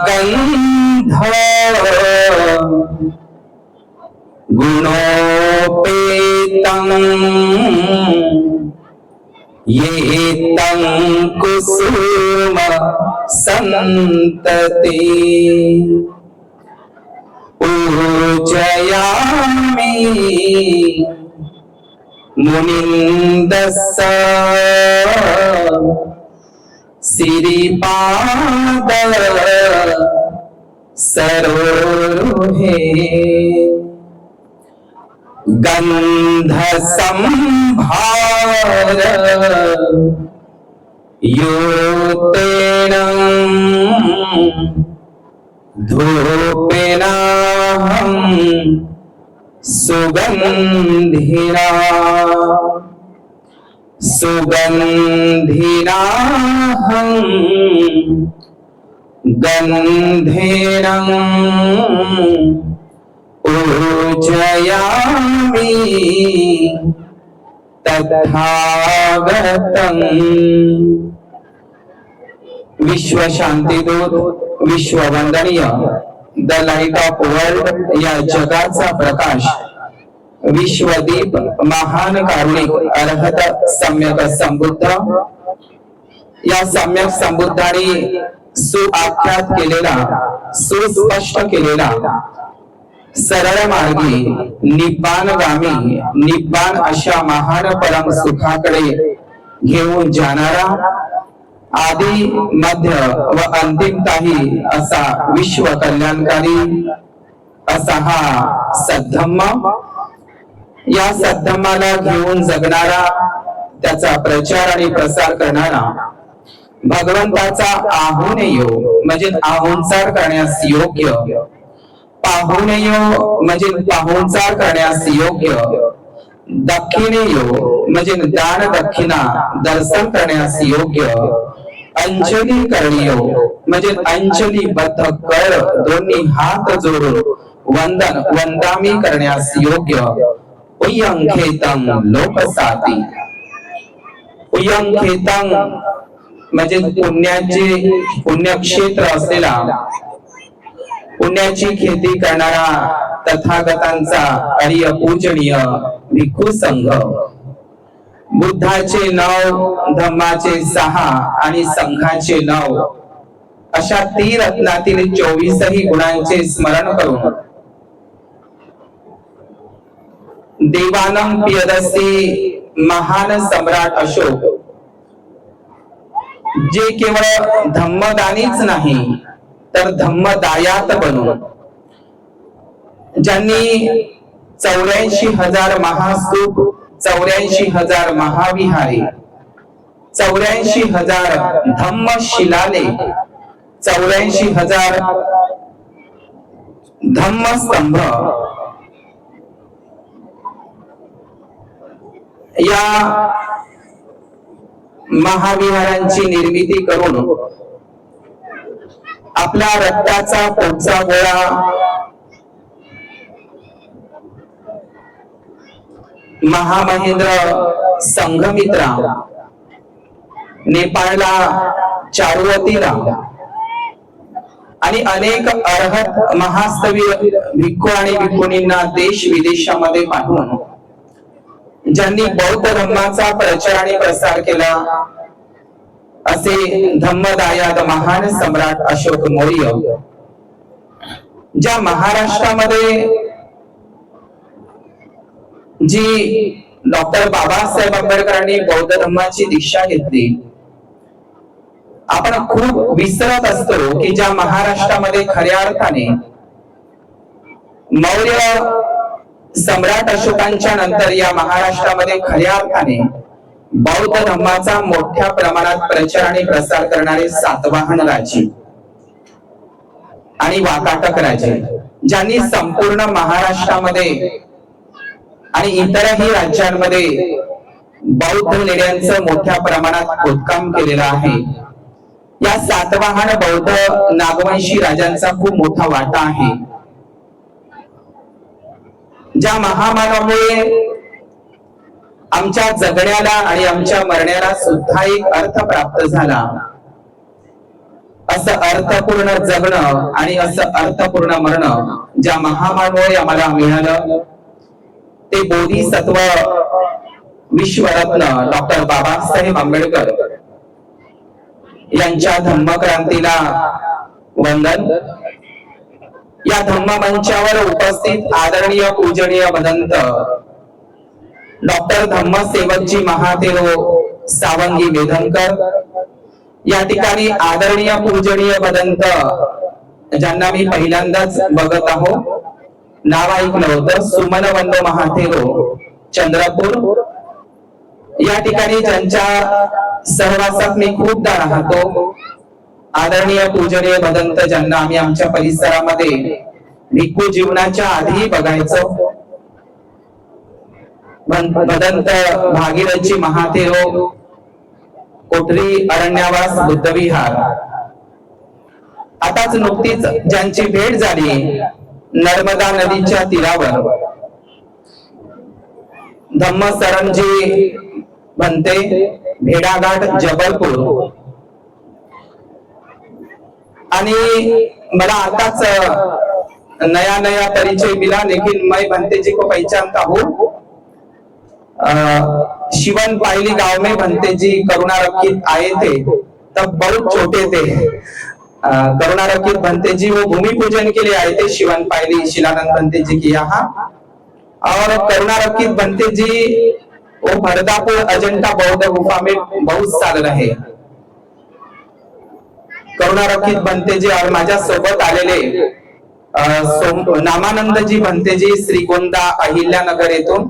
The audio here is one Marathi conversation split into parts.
गंध गुणोपेतं येतं कुसुम संतति पूजयामि मुनिन्दस्स सिरिपाद सरोहे गंध संभार योतेन धूपेनाहं सुगंधिना सुगंधिनाहं गंधेन पूजयामि तथागतं। विश्व शांतीदूत, विश्व वंदनीय, द लाईट ऑफ वर्ल्ड या जगाचा प्रकाश, विश्वदीप, महान कारुणिक अर्हत सम्यक संबुद्ध, या सम्यक संबुद्धाने सुआख्यात केलेला, सुस्पष्ट केलेला, सरळ मार्गी निब्बाणगामी, निब्बाण अशा महान परम सुखाकडे घेऊन जाणारा, आदि मध्य व अंतिमताही असा विश्व कल्याणकारी असा हा सद्धम्म, या सद्धम्माला घेऊन जगणारा, त्याचा प्रचार आणि प्रसार करणारा, भगवंताचा आहुनेयो म्हणजे आहुंसार करण्यास योग्य, पाहुनेयो म्हणजे पाहुणचार करण्यास योग्य, दक्षिणेयो म्हणजे दान दक्षिणा दर्शन करण्यास योग्य, अंजली करणियो म्हणजे अंजलीबद्ध कर दोन्ही हात जोडून वंदन वंदामी करण्यास योग्य, उयंखेतं लोकसाती, उयंखेतं म्हणजे पुण्याचे पुण्यक्षेत्र असलेला, पुण्याची खेती करणारा तथागतांचा आर्य पूजनीय भिक्खू संघ, बुद्धाचे 9, धम्माचे 6 आणि संघाचे 9 अशा त्रिरत्नातील 24 गुणांचे स्मरण करून देवानम पियदसी महान सम्राट अशोक, जे केवळ धम्मदानीच नाही तर धम्मदायात बनून, ज्यांनी 84,000 महास्तूप, 84,000 महाविहारे, 84,000 धम्मशिलालेख, 84,000 धम्मस्तंभ या महाविहारांची निर्मिती करून आपला रक्ताचा पोटचा गोळा महामहेंद्र संघमित्रा, नेपाळला चारुवतीला आणि अनेक अर्हत महास्तवीय भिक्खू आणि भिक्खुनींना देश विदेशामध्ये पाठवून ज्यांनी बौद्ध धर्माचा प्रचार आणि प्रसार केला, असे धम्मदायाद महान सम्राट अशोक मौर्य, ज्या महाराष्ट्रामध्ये जी डॉक्टर बाबासाहेब आंबेडकरांनी बौद्ध धर्माची दीक्षा घेतली, आपण खूप विसरत असतो की ज्या महाराष्ट्रामध्ये खऱ्या अर्थाने मौर्य सम्राट अशोकांच्या नंतर या महाराष्ट्रामध्ये खऱ्या अर्थाने बौद्ध धर्माचा मोठ्या प्रमाणात प्रचार आणि प्रसार करणारे सातवाहन राजे आणि वाकाटक राजे, ज्यांनी संपूर्ण महाराष्ट्रामध्ये आणि इतरही राज्यांमध्ये बौद्ध लेण्यांचं मोठ्या प्रमाणात खोदकाम केलेलं आहे. या सातवाहन बौद्ध नागवंशी राजांचा खूप मोठा वाटा आहे. ज्या महामानवामुळे आमच्या जगण्याला आणि आमच्या मरण्याला सुद्धा एक अर्थ प्राप्त झाला, असं अर्थपूर्ण जगणं आणि असं अर्थपूर्ण मरणं ज्या महामानवामुळे आम्हाला मिळालं ते बोधिसत्व विश्वरत्न डॉक्टर बाबासाहेब आंबेडकर यांच्या धम्मक्रांतीला वंदन. या धम्म मंचावर उपस्थित आदरणीय पूजनीय भदंत डॉक्टर धम्मसेवकजी महातेरो सावंगी वेधनकर, या ठिकाणी आदरणीय पूजनीय भदंत ज्यांना मी पहिल्यांदाच बघत आहो, नाव ऐकलं होतं, सुमन वंदो महातेरो चंद्रपूर, या ठिकाणी ज्यांच्या सहवासात मी खूपदा राहतो, आदरणीय पूजनीय भदंत ज्यांना आम्ही आमच्या परिसरामध्ये भिक्खू जीवनाच्या आधी बघायचो, भदंत भागीरथजी महातेरो कोठरी अरण्यावास बुद्धविहार. आताच नुकतीच ज्यांची भेट झाली नर्मदा नदीच्या तीरावर, धम्मसरणजी बनते भेड़ाघाट जबलपुर. आणि मला आताच नया नया परिचय मिला, लेकिन मैं बनते जी को पहचानता हूँ. शिवन पायली गांव में भंते जी करुणा रखित आए थे, तब बहुत छोटे थे. करुणा रखित भंते जी वो भूमि पूजन के लिए आए थे शिवन पायली शिलानंद भंते जी के यहाँ. और करुणा रखित भंते जी वो भरदापुर अजंता बौद्ध गुफा में बहुत साल रहे. करुणा रखित भंते जी और माझ्या सोबत आलेले नामानंद जी भंते जी श्रीगोंदा अहिल्यानगर येथून.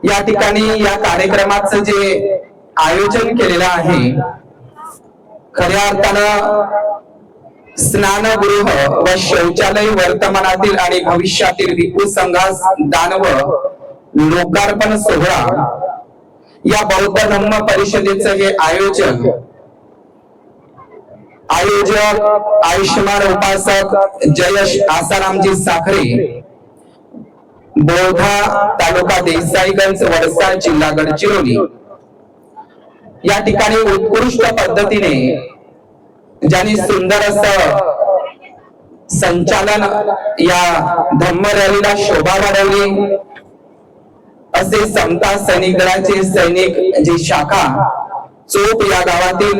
या ठिकाणी या कार्यक्रमाचं जे आयोजन केलेलं आहे, खऱ्या अर्थानं स्नानगृह व शौचालय वर्तमानातील आणि भविष्यातील भिक्खू संघास दानव लोकार्पण सोहळा, या बौद्ध धम्म परिषदेचं हे आयोजक आयुष्मान उपासक जयेश आसारामजी साखरे, बोधा तालुका देसाईगंज वडसा जिल्हा गडचिरोली, या ठिकाणी उत्कृष्ट पद्धतीने ज्यांनी सुंदर असं संचालन या धम्म रॅलीला शोभा वाढवली, असे समता सैनिक दलाचे सैनिक जी शाखा चोप या गावातील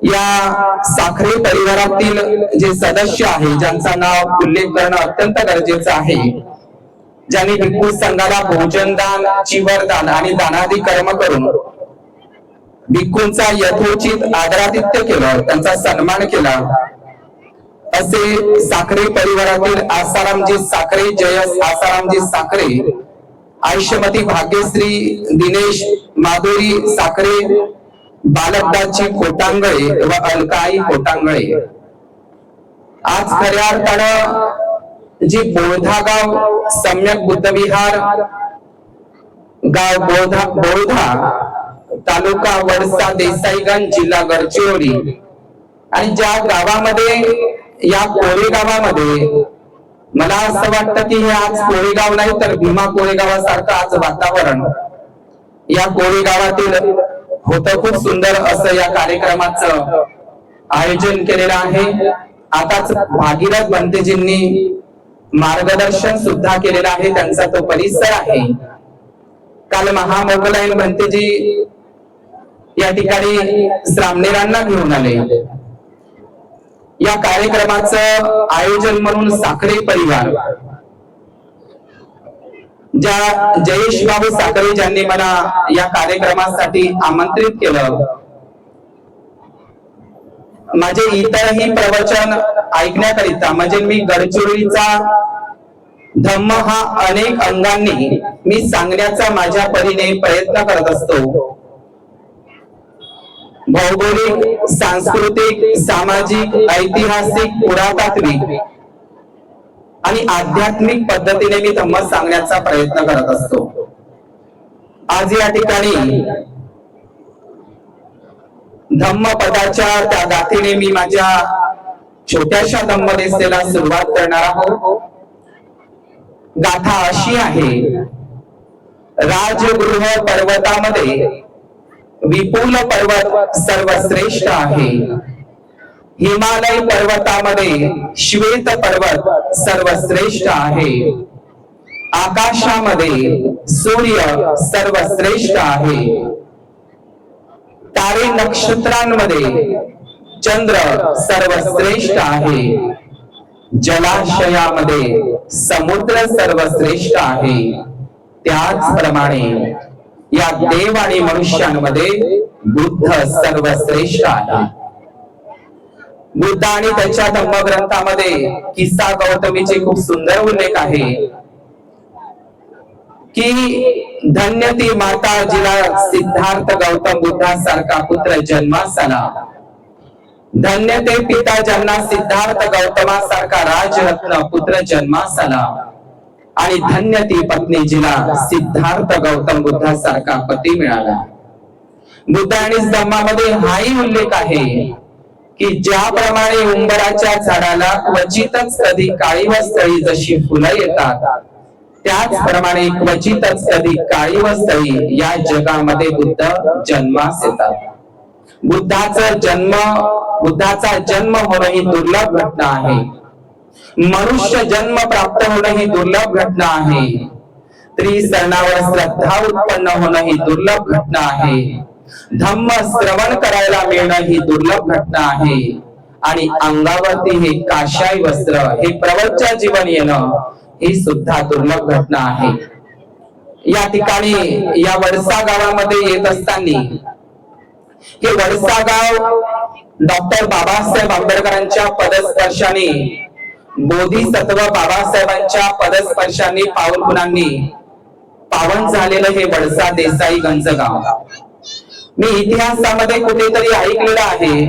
या साखरे परिवारातील जे सदस्य आहे, ज्यांचा नाव उल्लेख करणं अत्यंत गरजेचं आहे, ज्यांनी भिक्खू संघाला भोजनदान, चिवरदान आणि दानादी कर्म करून भिक्खूंचा यथोचित आदरातिथ्य केलं, त्यांचा सन्मान केला, असे साखरे परिवारातील आसारामजी साखरे, जयस आसारामजी साखरे, आयुष्यमती भाग्यश्री दिनेश माधुरी साखरे, बालकदाची कोटांगळे व अलकाई कोटांगळे. आज खऱ्या अर्थानं जी बोधा गाव सम्यक बुद्धविहार गाव बोधा तालुका वडसा देसाईगंज जिल्हा गडचिरोली, आणि ज्या गावामध्ये या कोरेगावामध्ये मला असं वाटतं की हे आज कोरेगाव नाही तर भीमा कोरेगावासारखं आज वातावरण या कोरेगावातील होतं. खूप सुंदर असं या कार्यक्रमाचं आयोजन केलेलं आहे. आताच भागीरथ भंतेजींनी मार्गदर्शन सुद्धा केलेलं आहे, त्यांचा तो परिसर आहे. काल महामोगलायन भंतेजी या ठिकाणी श्रामणेरांना घेऊन आले. या कार्यक्रमाचं आयोजन म्हणून साखरे परिवार, ज्या जयेश बाबू साखरे ज्यांनी मला या कार्यक्रमासाठी आमंत्रित केलं, माझे इतरही प्रवचन ऐकण्याकरिता, म्हणजे मी गडचिरोलीचा धम्म हा अनेक अंगांनी मी सांगण्याचा माझ्या परीने प्रयत्न करत असतो. भौगोलिक, सांस्कृतिक, सामाजिक, ऐतिहासिक, पुरातात्विक आणि आध्यात्मिक पद्धतीने मी धम्म सांगण्याचा प्रयत्न करत असतो. आज या ठिकाणी धम्म पदाच्या त्या गाथेने मी माझ्या छोट्याशा धम्मदेशेला सुरुवात करणार आहोत. गाथा अशी आहे, राजगृह पर्वतामध्ये विपुल पर्वत सर्वश्रेष्ठ आहे. हिमालय पर्वतामध्ये श्वेत पर्वत सर्वश्रेष्ठ आहे, आकाशामध्ये सूर्य सर्वश्रेष्ठ आहे, तारे नक्षत्रांमध्ये चंद्र सर्वश्रेष्ठ आहे, जलाशयामध्ये समुद्र सर्वश्रेष्ठ आहे, त्याचप्रमाणे या देव आणि मनुष्यांमध्ये बुद्ध सर्वश्रेष्ठ आहे. बुद्ध आणि त्याच्या धम्मग्रंथामध्ये किस्सा गौतमीचे खूप सुंदर उल्लेख आहे की धन्य ती माता जिला सिद्धार्थ गौतम बुद्धासारखा पुत्र जन्मास आला, धन्य ते पिता ज्यांना सिद्धार्थ गौतमासारखा राजरत्न पुत्र जन्मास आला, आणि धन्य ती पत्नी जिला सिद्धार्थ गौतम बुद्धासारखा पती मिळाला. बुद्ध आणि धम्मामध्ये हाही उल्लेख आहे की ज्याप्रमाणे उंबराच्या झाडाला क्वचितच कधी काळी व स्थळी जशी फुलं येतात, त्याचप्रमाणे क्वचितच कधी काळी व स्थळी या जगामध्ये बुद्ध जन्मास येतात. बुद्धाचा जन्म होणं ही दुर्लभ घटना आहे. मनुष्य जन्म प्राप्त होणं ही दुर्लभ घटना आहे. त्रिसरणावर श्रद्धा उत्पन्न होणं ही दुर्लभ घटना आहे. धम्म श्रवण करायला मिळणं ही दुर्लभ घटना आहे. आणि अंगावरती हे काशाई वस्त्र, हे प्रवच्च जीवन येणं ही सुद्धा दुर्लभ घटना आहे. या ठिकाणी या वडसा गावामध्ये येत असताना हे वडसा गाव डॉक्टर बाबासाहेब आंबेडकरांच्या पदस्पर्शाने, बोधिसत्व बाबासाहेबांच्या पदस्पर्शाने पावनकुणांनी पावन झालेलं हे वडसा देसाई गंज गाव. मी इतिहासामध्ये कुठेतरी ऐकलेलं आहे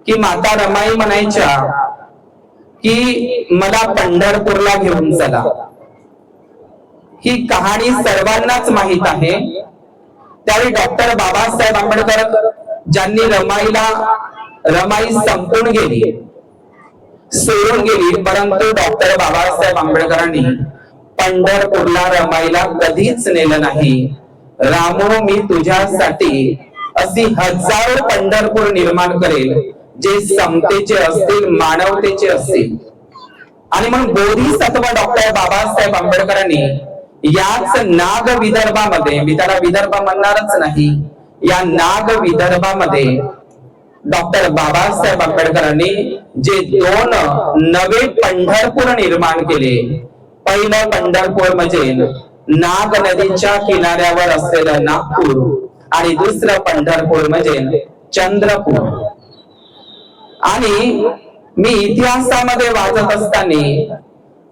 की माता रमाई म्हणायच्या की मला पंढरपूरला घेऊन चला. ही कहाणी सर्वांनाच माहित आहे. त्यावेळी डॉक्टर बाबासाहेब आंबेडकर ज्यांनी रमाई संपून गेली, सोडून गेली, परंतु डॉक्टर बाबासाहेब आंबेडकरांनी पंढरपूरला रमाईला कधीच नेलं नाही. रामो मी तुझ्यासाठी अशी हजारो पंढरपूर निर्माण करेल जे समतेचे असतील, मानवतेचे असतील. आणि मग बोधिसत्व डॉक्टर बाबासाहेब आंबेडकरांनी याच नाग विदर्भामध्ये, मी त्याला विदर्भ म्हणणारच नाही, या नाग विदर्भामध्ये डॉक्टर बाबासाहेब आंबेडकरांनी जे 2 नवे पंढरपूर निर्माण केले. पहिलं पंढरपूर म्हणजे नाग नदीच्या किनाऱ्यावर असलेलं नागपूर, आणि दुसरं पंढरपूर म्हणजे चंद्रपूर. आणि मी इतिहासामध्ये वाचत असताना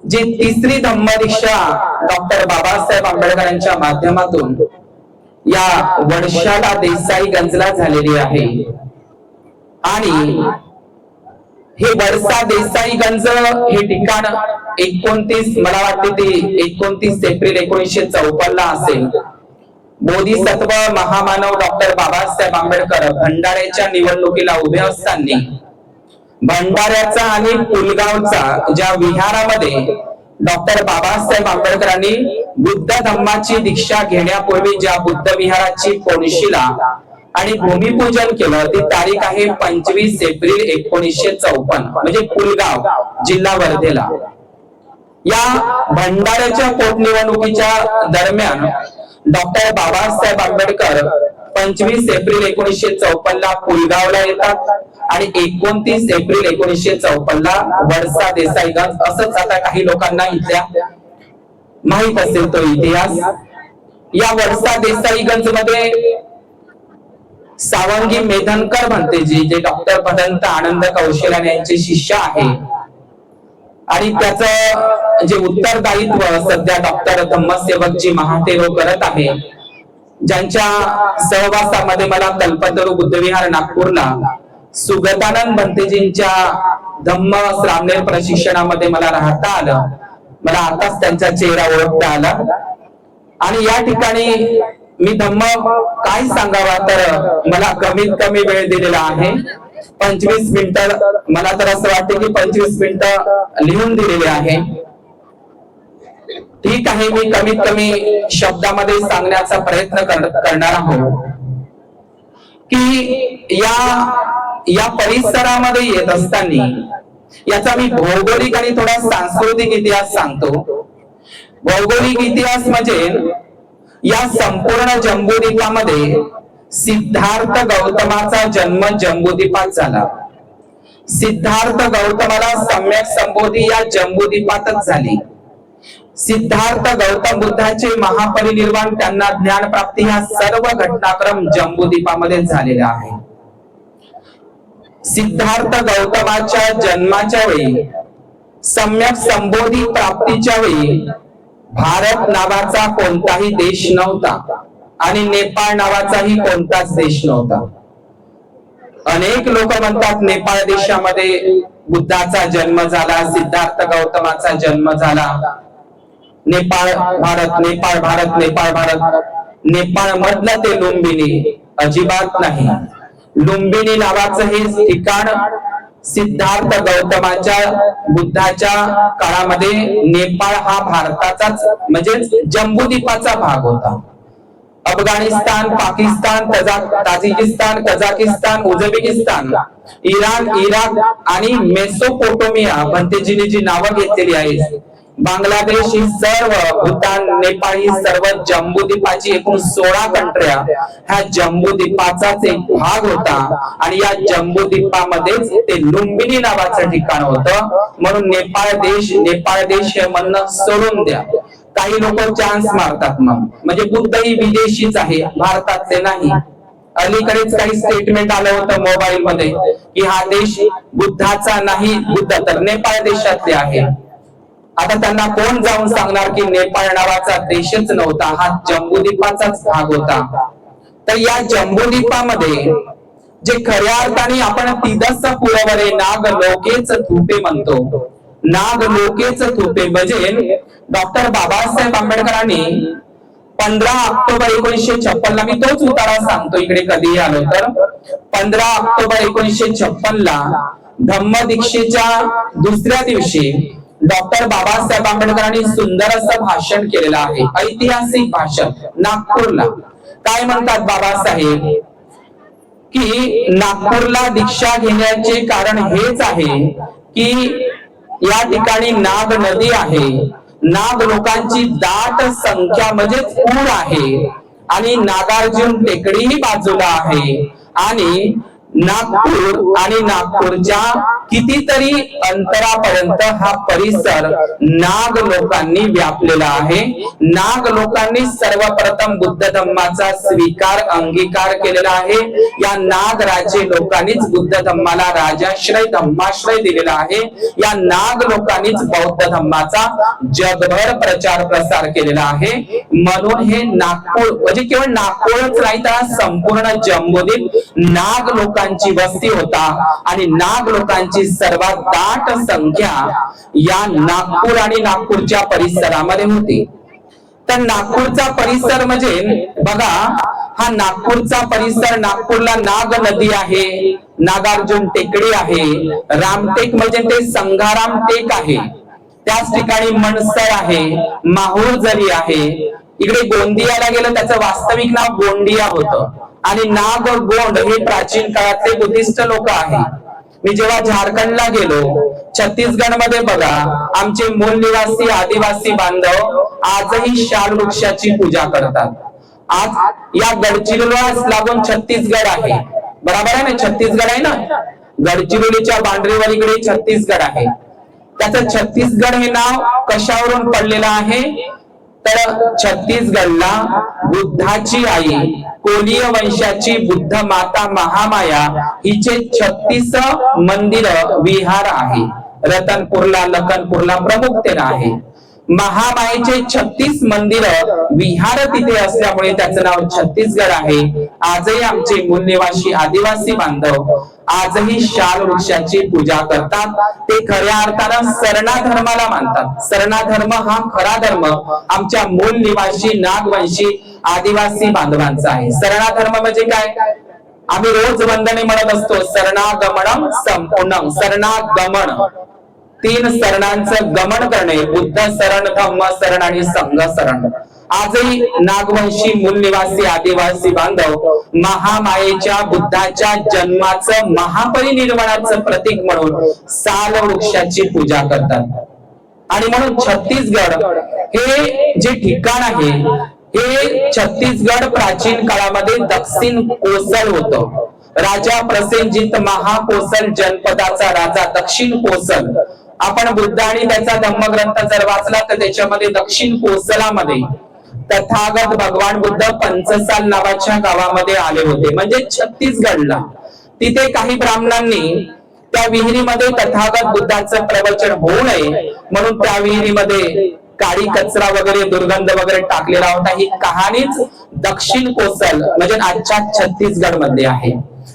जी तिसरी धम्मदीक्षा डॉक्टर बाबासाहेब आंबेडकरांच्या माध्यमातून या वडशाला देसाई गंजला झालेली आहे. आणि हे वडसा देसाई गंज हे ठिकाण 29, मला वाटते ते 29 एप्रिल 1954 ला असेल. बोधिसत्व महामानव डॉक्टर बाबासाहेब आंबेडकर भंडाऱ्याच्या निवडणुकीला उभे असताना भंडाऱ्याचा आणि पुलगावचा ज्या विहारामध्ये डॉक्टर बाबासाहेब आंबेडकरांनी बुद्ध धम्माची दीक्षा घेण्यापूर्वी ज्या बुद्ध विहाराची कोनशिला आणि भूमिपूजन केलं, ती तारीख आहे 25 एप्रिल 1954, म्हणजे पुलगाव, जिल्हा वर्धेला. या भंडाऱ्याच्या पोटनिवडणुकीच्या दरम्यान डॉक्टर बाबासाहेब आंबेडकर 25 एप्रिल 1954 ला पुलगावला येतात आणि 29 एप्रिल 1954 ला वडसा देसाईगंज, असंच आता काही लोकांना इथल्या माहित असेल तो इतिहास. या वडसा देसाईगंज मध्ये सावंगी मेधनकर म्हणते जी, जे डॉक्टर भदंत आनंद कौशल्यान यांचे शिष्य आहे, आणि त्याचं जे उत्तरदायित्व सध्या डॉक्टर धम्मसेवकजी महातेरो करत आहे, ज्यांच्या सहवासामध्ये मला कल्पतरू बुद्धविहार नागपूरला सुगतानंद भंतेजींच्या धम्म श्रामणेर प्रशिक्षणामध्ये मला राहता आलं. मला आताच त्यांचा चेहरा ओळखता आला. आणि या ठिकाणी मी धम्म काय सांगावा, तर मला कमीत कमी वेळ दिलेला आहे 25 मिनिटं. मला तर असं वाटते की 25 मिनिटं लिहून दिलेले आहे. ठीक आहे, मी कमीत कमी शब्दामध्ये सांगण्याचा प्रयत्न करणार आहोत की या या परिसरामध्ये येत असताना याचा मी भौगोलिक आणि थोडा सांस्कृतिक इतिहास सांगतो। भौगोलिक इतिहास म्हणजे या संपूर्ण जम्बूद्वीपामध्ये सिद्धार्थ गौतमाचा जन्म जम्बूद्वीपात झाला। सिद्धार्थ गौतमाला सम्यक संबोधी या जम्बूद्वीपातच झाली। सिद्धार्थ गौतम बुद्धाचे महापरिनिर्वाण, त्यांना ज्ञान प्राप्ती, हा सर्व घटनाक्रम जम्बूद्वीपामध्ये झालेला आहे। सिद्धार्थ गौतमाच्या जन्माच्या वेळी, सम्यक संबोधी प्राप्तीच्या वेळी भारत नावाचा कोणताही देश नव्हता आणि नेपाळ नावाचाही कोणताच देश नव्हता। अनेक लोक म्हणतात नेपाळ देशामध्ये बुद्धाचा जन्म झाला, सिद्धार्थ गौतमाचा जन्म झाला। नेपाळ भारत, नेपाळ भारत, नेपाळ भारत, नेपाळ मधलं ते लुंबिनी अजिबात नाही। लुंबिनी नावाचं हे ठिकाण सिद्धार्थ गौतमाच्या बुद्धाच्या काळामध्ये नेपाळ हा भारताचाच म्हणजे जम्बूद्वीपाचा भाग होता। Afghanistan, Pakistan, Tajikistan, Kazakhstan, Uzbekistan, Iran, Iraq आणि मेसोपोटेमिया भंतेजीने जी नावं घेतलेली आहेत, बांगलादेश ही सर्व, भूतान, नेपाळ ही सर्व जम्बूद्वीपाची एकूण 16 कंट्र्या ह्या जम्बूद्वीपाचाच एक भाग होता। आणि या जम्बूद्वीपामध्येच ते लुंबिनी नावाचं ठिकाण होतं। म्हणून नेपाळ देश हे म्हणणं सोडून द्या। काही लोक चान्स मारतात मग, म्हणजे बुद्ध ही विदेशीच आहे, भारतातले नाही। अलीकडेच काही स्टेटमेंट आलं होतं मोबाईल मध्ये की हा देश बुद्धाचा नाही, बुद्ध तर नेपाळ देशातले आहे। आता त्यांना कोण जाऊन सांगणार की नेपाळ नावाचा देशच नव्हता, हा जम्बूद्वीपाचाच भाग होता। तर या जम्बूद्वीपामध्ये जे खऱ्या अर्थाने आपण तिदस पुरवरे नाग लोकेच थुपे म्हणतो, नाग लोकेच थुपे म्हणजे डॉक्टर बाबासाहेब आंबेडकरांनी 15 ऑक्टोबर 1956 ला, मी तोच उतारा सांगतो इकडे कधीही आलो तर, 15 ऑक्टोबर 1956 ला धम्मदीक्षेच्या दुसऱ्या दिवशी डॉक्टर बाबासाहेब आंबेडकरांनी सुंदर असं भाषण केलेलं आहे, ऐतिहासिक भाषण नागपूरला। काय म्हणतात बाबासाहेब की नागपूरला दीक्षा घेण्याचे कारण हेच आहे की या ठिकाणी नाग नदी आहे, नाग लोकांची दाट संख्या म्हणजे पूर आहे आणि नागार्जुन टेकडीही बाजूला आहे आणि नागपूर आणि नागपूरच्या कितीतरी अंतरापर्यंत हा परिसर नाग लोकांनी व्यापलेला आहे। नाग लोकांनी सर्वप्रथम बुद्ध धम्माचा स्वीकार अंगीकार केलेला आहे। या नाग राजे लोकांनीच बुद्ध धम्माला राजाश्रय धम्माश्रय दिलेला आहे। या नाग लोकांनीच बौद्ध धम्माचा जगभर प्रचार प्रसार केलेला आहे। म्हणून हे नागपूर म्हणजे केवळ नागपूरच नाही तर संपूर्ण जम्बूद्वीप नाग लोकांची वस्ती होता आणि नाग लोकांची सर्वात दाट संख्या या नागपूर आणि नागपूरच्या परिसरामध्ये होती। तर नागपूरचा परिसर म्हणजे बघा, हा नागपूरचा परिसर, नागपूरला नाग नदी आहे, नागार्जुन टेकडी आहे, रामटेक म्हणजे ते संघाराम टेक आहे, त्याच ठिकाणी मनसर आहे, माहूरझरी आहे। इकडे गोंदियाला गेलं, त्याचं वास्तविक नाव गोंडिया होतं आणि नागगोंड हे प्राचीन काळातले बुद्धिस्ट लोक आहेत। मी जेव्हा झारखंडला गेलो, छत्तीसगड मध्ये बघा, आमचे मूल निवासी आदिवासी बांधव आजही शाल वृक्षाची पूजा करतात। आज या गडचिरोलीला लागून छत्तीसगड आहे, बरोबर आहे ना, छत्तीसगड आहे ना, गडचिरोलीच्या बांद्रेवर इकडे छत्तीसगड आहे। त्याचं छत्तीसगड हे नाव कशावरून पडलेलं आहे तर छत्तीसगडला बुद्धाची आई कोलीय वंशाची बुद्ध माता महामाया हिचे 36 मंदिर विहार आहे। रतनपूरला, लखनपूरला प्रमुखतेने आहे। महामायेचे 36 मंदिर विहार तिथे असल्यामुळे त्याचं नाव छत्तीसगड आहे। आजही आमचे मूल निवासी आदिवासी बांधव आजही शाल वृक्षाची पूजा करतात। ते खऱ्या अर्थानं सरणा धर्माला मानतात। सरणा धर्म हा खरा धर्म आमच्या मूल निवासी नागवंशी आदिवासी बांधवांचा आहे। सरणा धर्म म्हणजे काय, आम्ही रोज वंदने म्हणत असतो, शरणागमनम संपूर्णम, शरणागमन 3 शरणांचं गमन करणे, बुद्ध शरण, धम्म शरण आणि संघ शरण। आजही नागवंशी मूलनिवासी आदिवासी बांधव महामायेच्या बुद्धाच्या जन्माचं महापरिनिर्वाणाचं प्रतीक म्हणून साल वृक्षाची पूजा करतात. आणि म्हणून छत्तीसगड हे जे ठिकाण आहे, हे छत्तीसगड प्राचीन काळामध्ये दक्षिण कोसल होतं. राजा प्रसेनजित महाकोसल जनपदाचा राजा दक्षिण कोसल. आपण बुद्ध आणि त्याचा धम्मग्रंथ जर वाचला तर त्याच्यामध्ये दक्षिण कोसलामध्ये तथागत भगवान बुद्ध पंचसाल नावाच्या गावामध्ये आले होते, म्हणजे छत्तीसगडला. तिथे काही ब्राह्मणांनी त्या विहिरीमध्ये तथागत बुद्धाचं प्रवचन होऊ नये म्हणून त्या विहिरीमध्ये काळी कचरा वगैरे दुर्गंध वगैरे टाकलेला होता. ही कहाणीच दक्षिण कोसल म्हणजे आजच्या छत्तीसगड मध्ये आहे.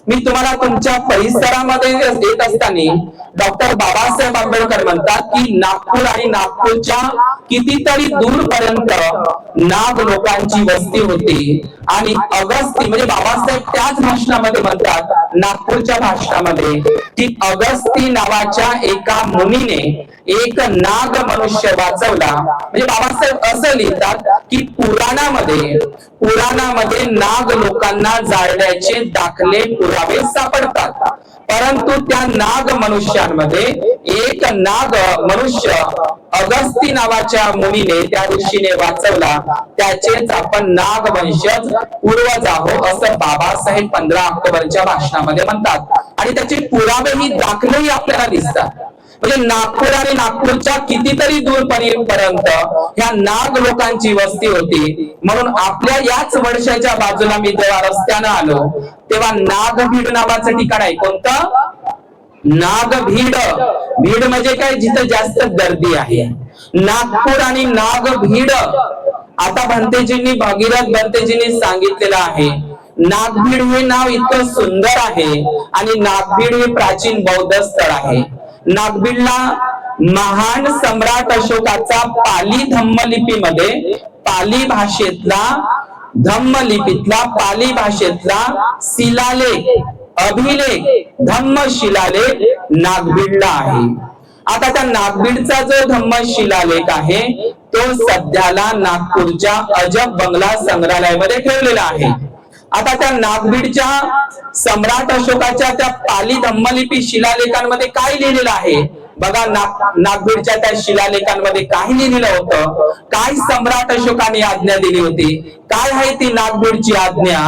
मी तुम्हाला तुमच्या परिसरामध्ये येत असताना डॉक्टर बाबासाहेब आंबेडकर म्हणतात की नागपूर आणि नागपूरच्या कितीतरी दूरपर्यंत नाग लोकांची वस्ती होती. आणि अगस्ती म्हणजे बाबासाहेब त्याच भाषणामध्ये म्हणतात, नागपूरच्या भाषणामध्ये, की अगस्ती नावाच्या एका मुनीने एक नाग मनुष्य वाचवला. म्हणजे बाबासाहेब असं लिहितात की पुराणामध्ये नाग लोकांना जाळण्याचे दाखले पुरावे सापडतात, परंतु त्या नाग मनुष्यांमध्ये एक नाग मनुष्य अगस्ती नावाच्या मुनीने त्या ऋषीने वाचवला, त्याचेच आपण नागवंशज पूर्वज आहोत असं बाबासाहेब 15 ऑक्टोबरच्या भाषणामध्ये म्हणतात. आणि त्याचे पुरावेही दाखलेही आपल्याला दिसतात. म्हणजे नागपूर आणि नागपूरच्या कितीतरी दूरपर्यंत ह्या नाग लोकांची वस्ती होती. म्हणून आपल्या याच वर्षाच्या बाजूला मी जेव्हा रस्त्यानं आलो तेव्हा नागभीड नावाचं ठिकाण आहे. कोणतं? नागभीड. भीड म्हणजे काय? जिथं जास्त गर्दी आहे. नागपूर आणि नागभीड. आता भंतेजींनी, भगीरथ भंतेजींनी सांगितलेलं आहे, नागभीड हे नाव इतकं सुंदर आहे आणि नागभीड हे प्राचीन बौद्ध स्थळ आहे. नागभीडला महान सम्राट अशोकाचा पाली धम्मलिपीमध्ये पाली भाषेतला शिलालेख, अभिलेख, धम्म शिलालेख नागभीडला आहे. आता त्या नागभीडचा जो धम्म शिलालेख आहे तो सध्याला नागपूरच्या अजब बंगला संग्रहालयामध्ये ठेवलेला आहे. आता त्या नागभीडच्या सम्राट अशोकाच्या त्या पाली धम्मलिपी शिलालेखांमध्ये काय लिहिलेलं आहे बघा. नागभीडच्या त्या शिलालेखांमध्ये काय लिहिलेलं होतं, काय सम्राट अशोकाने आज्ञा दिली होती, काय आहे ती नागभीडची आज्ञा.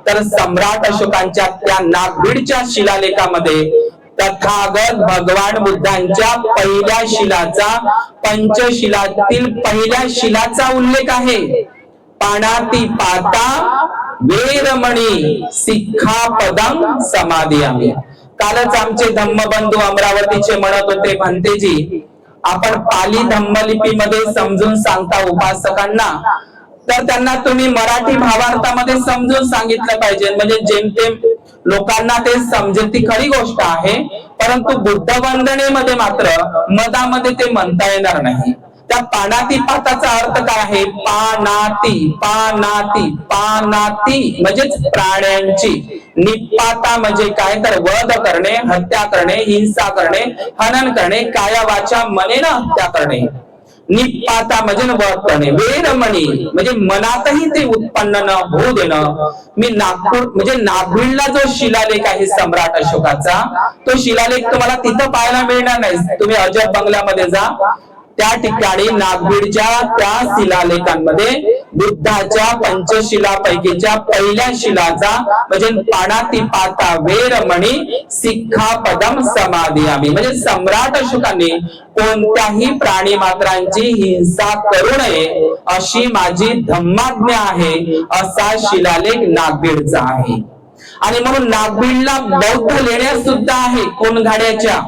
तर सम्राट अशोकांच्या त्या नागभीडच्या शिलालेखामध्ये तथागत भगवान बुद्धांच्या पहिल्या शिलाचा, पंचशिलातील पहिल्या शिलाचा उल्लेख आहे. पाणाती पाता वेरमणी सिक्खापदम समादियामी. कालच आमचे धम्मबंधू अमरावतीचे म्हणत होते, भंतेजी आपण पाली धम्मलिपीमध्ये समजून सांगता उपासकांना, तर त्यांना तुम्ही मराठी भावार्थामध्ये समजून सांगितलं पाहिजे, म्हणजे जेमतेम लोकांना ते समजेल. ती खरी गोष्ट आहे, परंतु बुद्ध वंदनेमध्ये मात्र मधामध्ये ते म्हणता येणार नाही. त्या पानाती पाताचा अर्थ काय आहे? पानाती, पानाती, पानाती म्हणजेच प्राण्यांची. निपाता म्हणजे काय? तर वध करणे, हत्या करणे, हिंसा करणे, हनन करणे, काया वाचा मनेनं हत्या करणे. निपाता म्हणजे वध करणे. वेरमणी म्हणजे मनातही ते उत्पन्न न होऊ देणं. मी नागपूर म्हणजे नागभीडला जो शिलालेख आहे सम्राट अशोकाचा, तो शिलालेख तुम्हाला तिथं पाहायला मिळणार नाही. तुम्ही अजब बंगल्यामध्ये जा, त्या ठिकाणी नागभीडच्या त्या शिलालेखांमध्ये बुद्धाच्या पंचशिलापैकीच्या पहिल्या शिलाचा म्हणजे पाणाती पाता वेरमणी सिक्खापदम समादियामी म्हणजे सम्राट अशोकांनी कोणत्याही प्राणी मात्रांची हिंसा करू नये अशी माझी धम्माज्ञा आहे, असा शिलालेख नागभीडचा आहे. आणि म्हणून नागभीडला बौद्ध लेण्या सुद्धा आहे कोणघाड्याच्या.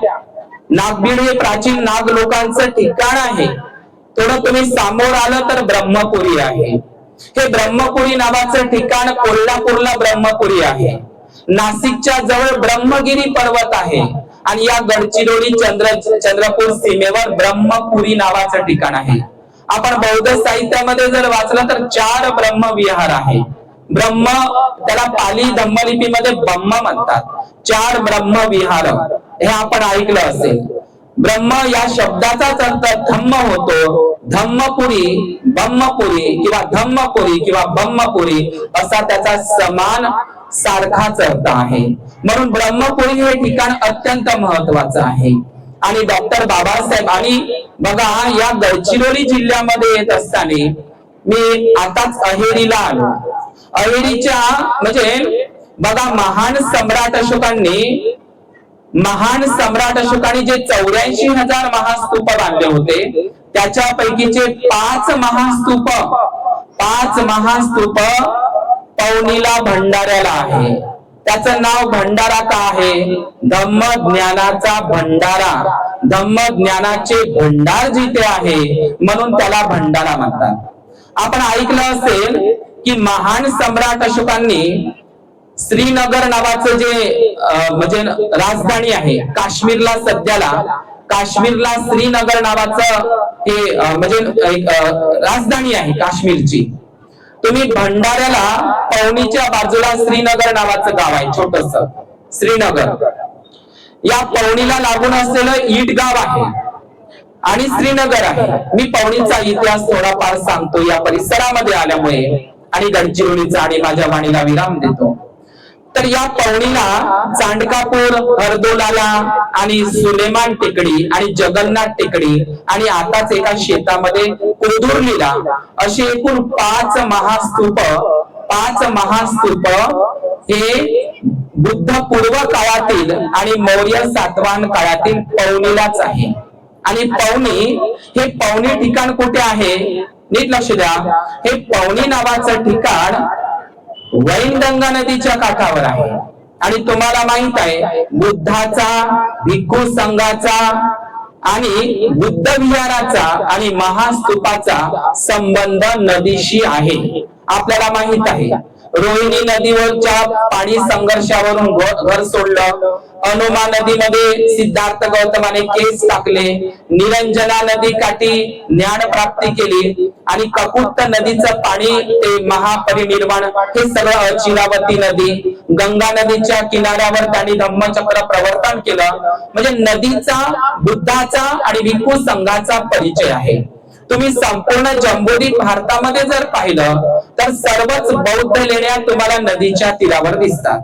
नागभीड हे प्राचीन नाग लोकांचं ठिकाण आहे. थोडं तुम्ही समोर आलं तर ब्रह्मपुरी आहे. हे ब्रह्मपुरी नावाचं ठिकाण कोल्हापूरला ब्रह्मपुरी आहे. नाशिकच्या जवळ ब्रह्मगिरी पर्वत आहे आणि या गडचिरोली चंद्रपूर सीमेवर ब्रह्मपुरी नावाचं ठिकाण आहे. आपण बौद्ध साहित्यामध्ये जर वाचलं तर 4 ब्रह्मविहार आहे. ब्रह्म त्याला पाली धम्मलिपीमध्ये ब्रह्म म्हणतात. 4 ब्रह्मविहार हे आपण ऐकलं असेल. ब्रह्म या शब्दाचाच अर्थ धम्म होतो. धम्मपुरी, बम्मपुरी किंवा धम्मपुरी किंवा बम्मपुरी असा त्याचा समान सारखाच अर्थ आहे. म्हणून ब्रह्मपुरी हे ठिकाण अत्यंत महत्वाचं आहे. आणि डॉक्टर बाबासाहेब आणि बघा या गडचिरोली जिल्ह्यामध्ये येत असताना मी आताच अहेरीला आलो. अहेरीच्या म्हणजे बघा महान सम्राट अशोकांनी जे 84,000 महास्तूप बांधले होते त्याच्यापैकीचे 5 महास्तूप पवनीला भंडाऱ्याला आहे. त्याचं नाव भंडारा का आहे? धम्म ज्ञानाचा भंडारा, धम्म ज्ञानाचे भंडार जिथे आहे म्हणून त्याला भंडारा म्हणतात. आपण ऐकलं असेल की महान सम्राट अशोकांनी श्रीनगर नावाचं जे म्हणजे राजधानी आहे काश्मीरला, सध्याला काश्मीरला श्रीनगर नावाचं हे म्हणजे एक राजधानी आहे काश्मीरची. तुम्ही भंडाऱ्याला पवनीच्या बाजूला श्रीनगर नावाचं गाव आहे छोटस श्रीनगर. या पवनीला लागून असलेलं ईट गाव आहे आणि श्रीनगर आहे. मी पवनीचा इतिहास थोडाफार सांगतो या परिसरामध्ये आल्यामुळे आणि गडचिरोलीचा आणि माझ्या वाणीला विराम देतो. तर या पवनीला चांडकापूर, हरदोलाला आणि सुलेमान टेकडी आणि जगन्नाथ टेकडी आणि आताच एका शेतामध्ये कोदुर्लीला असे एकूण 5 महास्तूप हे बुद्ध पूर्व काळातील आणि मौर्य सातवाहन काळातील पवनीलाच आहे. आणि पवनी ठिकाण कुठे आहे? नीट लक्ष द्या. हे पवनी नावाचं ठिकाण वैनगंगा नदीच्या काठावर आहे. आणि तुम्हाला माहित आहे बुद्धाचा, भिक्खू संघाचा आणि बुद्ध विहाराचा आणि महास्तूपाचा संबंध नदीशी आहे. आपल्याला माहित आहे रोहिणी नदीवरच्या पाणी संघर्षावरून घर सोडलं, अनुमा नदीमध्ये सिद्धार्थ गौतमाने केस टाकले, निरंजना नदी काठी ज्ञान प्राप्ती केली आणि ककुत्त नदीचं पाणी ते महापरिनिर्वाण हे सगळं अचिरावती नदी, गंगा नदीच्या किनाऱ्यावर त्यांनी धम्मचक्र प्रवर्तन केलं. म्हणजे नदीचा, बुद्धाचा आणि भिक्खू संघाचा परिचय आहे. तुम्ही संपूर्ण जम्बोदीप भारतामध्ये जर पाहिलं तर सर्वच बौद्ध लेण्या तुम्हाला नदीच्या तीरावर दिसतात.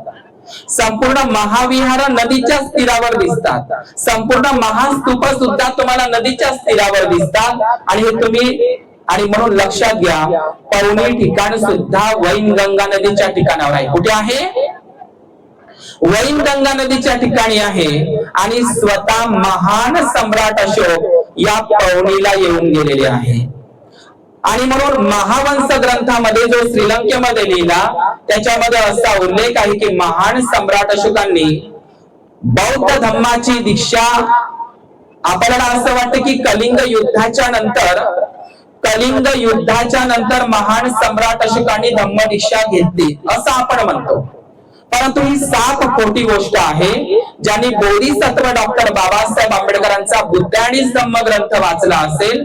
संपूर्ण महाविहार नदीच्याच तीरावर दिसतात. संपूर्ण महास्तूप सुद्धा तुम्हाला नदीच्याच तीरावर दिसतात. आणि हे तुम्ही आणि म्हणून लक्षात घ्या पवनी ठिकाण सुद्धा वैनगंगा नदीच्या ठिकाणावर आहे. कुठे आहे? वैनगंगा नदीच्या ठिकाणी आहे. आणि स्वतः महान सम्राट अशोक या पवनीला येऊन गेलेले आहे. आणि म्हणून महावंश ग्रंथामध्ये जो श्रीलंकेमध्ये लिहिला त्याच्यामध्ये असा उल्लेख आहे की महान सम्राट अशोकांनी बौद्ध धम्माची दीक्षा, आपल्याला असं वाटतं की कलिंग युद्धाच्या नंतर महान सम्राट अशोकांनी धम्म दीक्षा घेतली असं आपण म्हणतो. परंतु ही साफ खोटी गोष्ट आहे. ज्यांनी बोधिसत्व डॉक्टर बाबासाहेब आंबेडकरांचा बुद्ध आणि धम्म ग्रंथ वाचला असेल,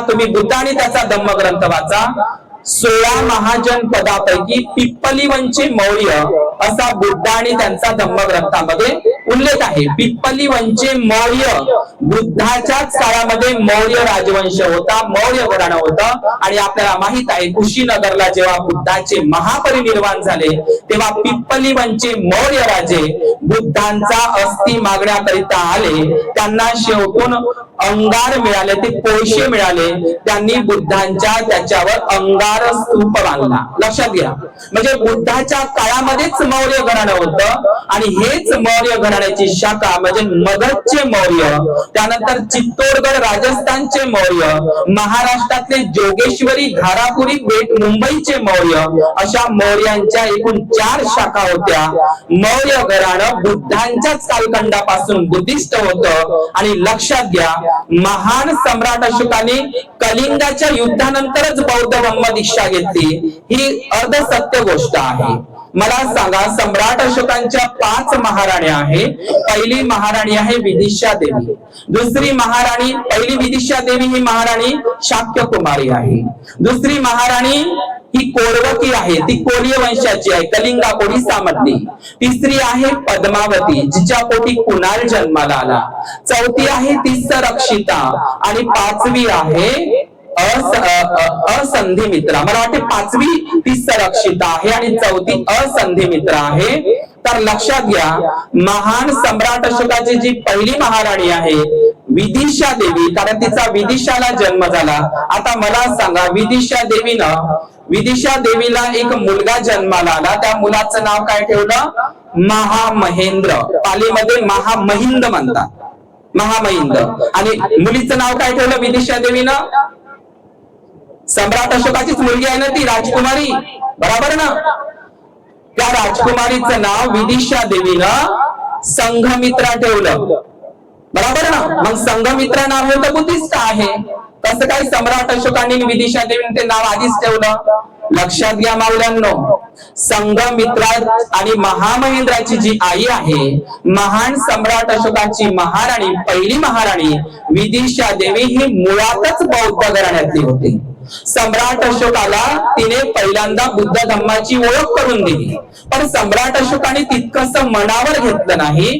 तुम्ही बुद्ध आणि त्याचा धम्म ग्रंथ वाचा. 16 महाजन पदापैकी पिप्पलीवनचे मौर्य असा बुद्ध आणि त्यांचा धम्म ग्रंथामध्ये उल्लेख आहे. पिप्पलीवनचे मौर्य, बुद्धाच्याच काळामध्ये मौर्य राजवंश होता, मौर्य घराणं होतं. आणि आपल्याला माहित आहे कुशीनगरला जेव्हा बुद्धाचे महापरिनिर्वाण झाले तेव्हा पिप्पलीवनचे मौर्य राजे बुद्धांचा अस्थि मागण्याकरिता आले. त्यांना शेवटून अंगार मिळाले, ते पोळशे मिळाले. त्यांनी बुद्धांच्या त्याच्यावर अंगार स्तूप बांधला. लक्षात घ्या म्हणजे बुद्धाच्या काळामध्येच मौर्य घराणं होतं. आणि हेच मौर्य घराण्याची शाखा म्हणजे मगधचे मौर्य, त्यानंतर चित्तोडगड राजस्थानचे मौर्य, महाराष्ट्रातले जोगेश्वरी, घारापुरी बेट मुंबईचे मौर्य, अशा मौर्यांच्या एकूण 4 शाखा होत्या. मौर्य घराणं बुद्धांच्याच कालखंडापासून बुद्धिस्ट होतं. आणि लक्षात घ्या महान सम्राट अशोकाने कलिंगाच्या युद्धानंतरच बौद्ध धम्म दीक्षा घेतली, ही अर्धसत्य गोष्ट आहे. मला सांगा सम्राट अशोकांच्या 5 महाराण्या आहे. पहिली महाराणी आहे विदिशा देवी. दुसरी पहिली विदिशा देवी ही महाराणी शाक्य कुमारी आहे. दुसरी महाराणी ही कोरवकी आहे, ती कोळी वंशाची आहे, कलिंगा कोळी सामर्थी. तिसरी आहे पद्मावती, जिच्या पोटी कुणाल जन्माला आला. चौथी आहे ती संरक्षिता आणि पाचवी आहे असंधी मित्रा. मला वाटते पाचवी ती संरक्षिता आहे आणि चौथी असंधी मित्रा आहे. तर लक्षात घ्या, महान सम्राट अशोकाची जी पहिली महाराणी आहे विदिशा देवी, कारण तिचा विदिशाला जन्म झाला. आता मला सांगा, विदिशा देवीला एक मुलगा जन्माला आला, त्या मुलाचं नाव काय ठेवलं? महामहेंद्र. पालीमध्ये महामहिंद म्हणतात, महामहिंद. आणि मुलीचं नाव काय ठेवलं विदिशा देवीनं? सम्राट अशोकाचीच मुलगी आहे ना ती, राजकुमारी, बरोबर ना? त्या राजकुमारीचं नाव विदिशा देवीनं संघमित्रा ठेवलं, बरोबर ना? मग संघमित्रा नाव हे तर बुद्धिस्ट आहे, कसं काय सम्राट अशोकांनी विदिशा देवीने ते नाव आधीच ठेवलं? लक्षात घ्या माऊल्यांनो, संघमित्रा आणि महामहेंद्राची जी आई आहे, महान सम्राट अशोकाची महाराणी, पहिली महाराणी विदिशा देवी ही मुळातच बौद्ध घराण्यातली होती. सम्राट अशोकाला तिने पहिल्यांदा बुद्ध धम्माची ओळख करून दिली, पण सम्राट अशोकाने तितकंस मनावर घेतलं नाही.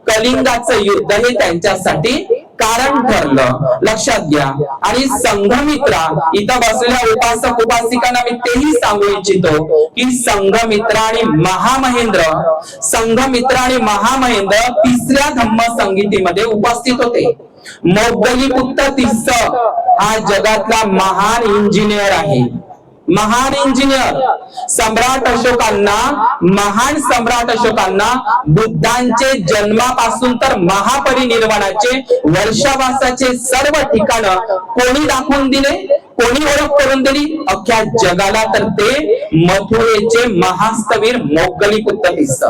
कलिंगाचं युद्ध हे त्यांच्यासाठी कारण ठरलं, लक्षात घ्या. आणि संघमित्रा, इथं बसलेल्या उपासक उपासिकांना मी तेही सांगू इच्छितो की संघमित्रा आणि महामहेंद्र तिसऱ्या धम्म संगीतीमध्ये उपस्थित होते. मोगलीपुत्त तिस्स हा जगातला महान इंजिनियर आहे, महान इंजिनियर. महान सम्राट अशोकांना बुद्धांचे जन्मापासून तर महापरिनिर्वाणाचे वर्षावासाचे सर्व ठिकाण कोणी दाखवून दिले, कोणी ओळख करून दिली? अख्ख्या जगाला. तर ते मथुरेचे महास्तवीर मोगलीपुत्त तिस्स,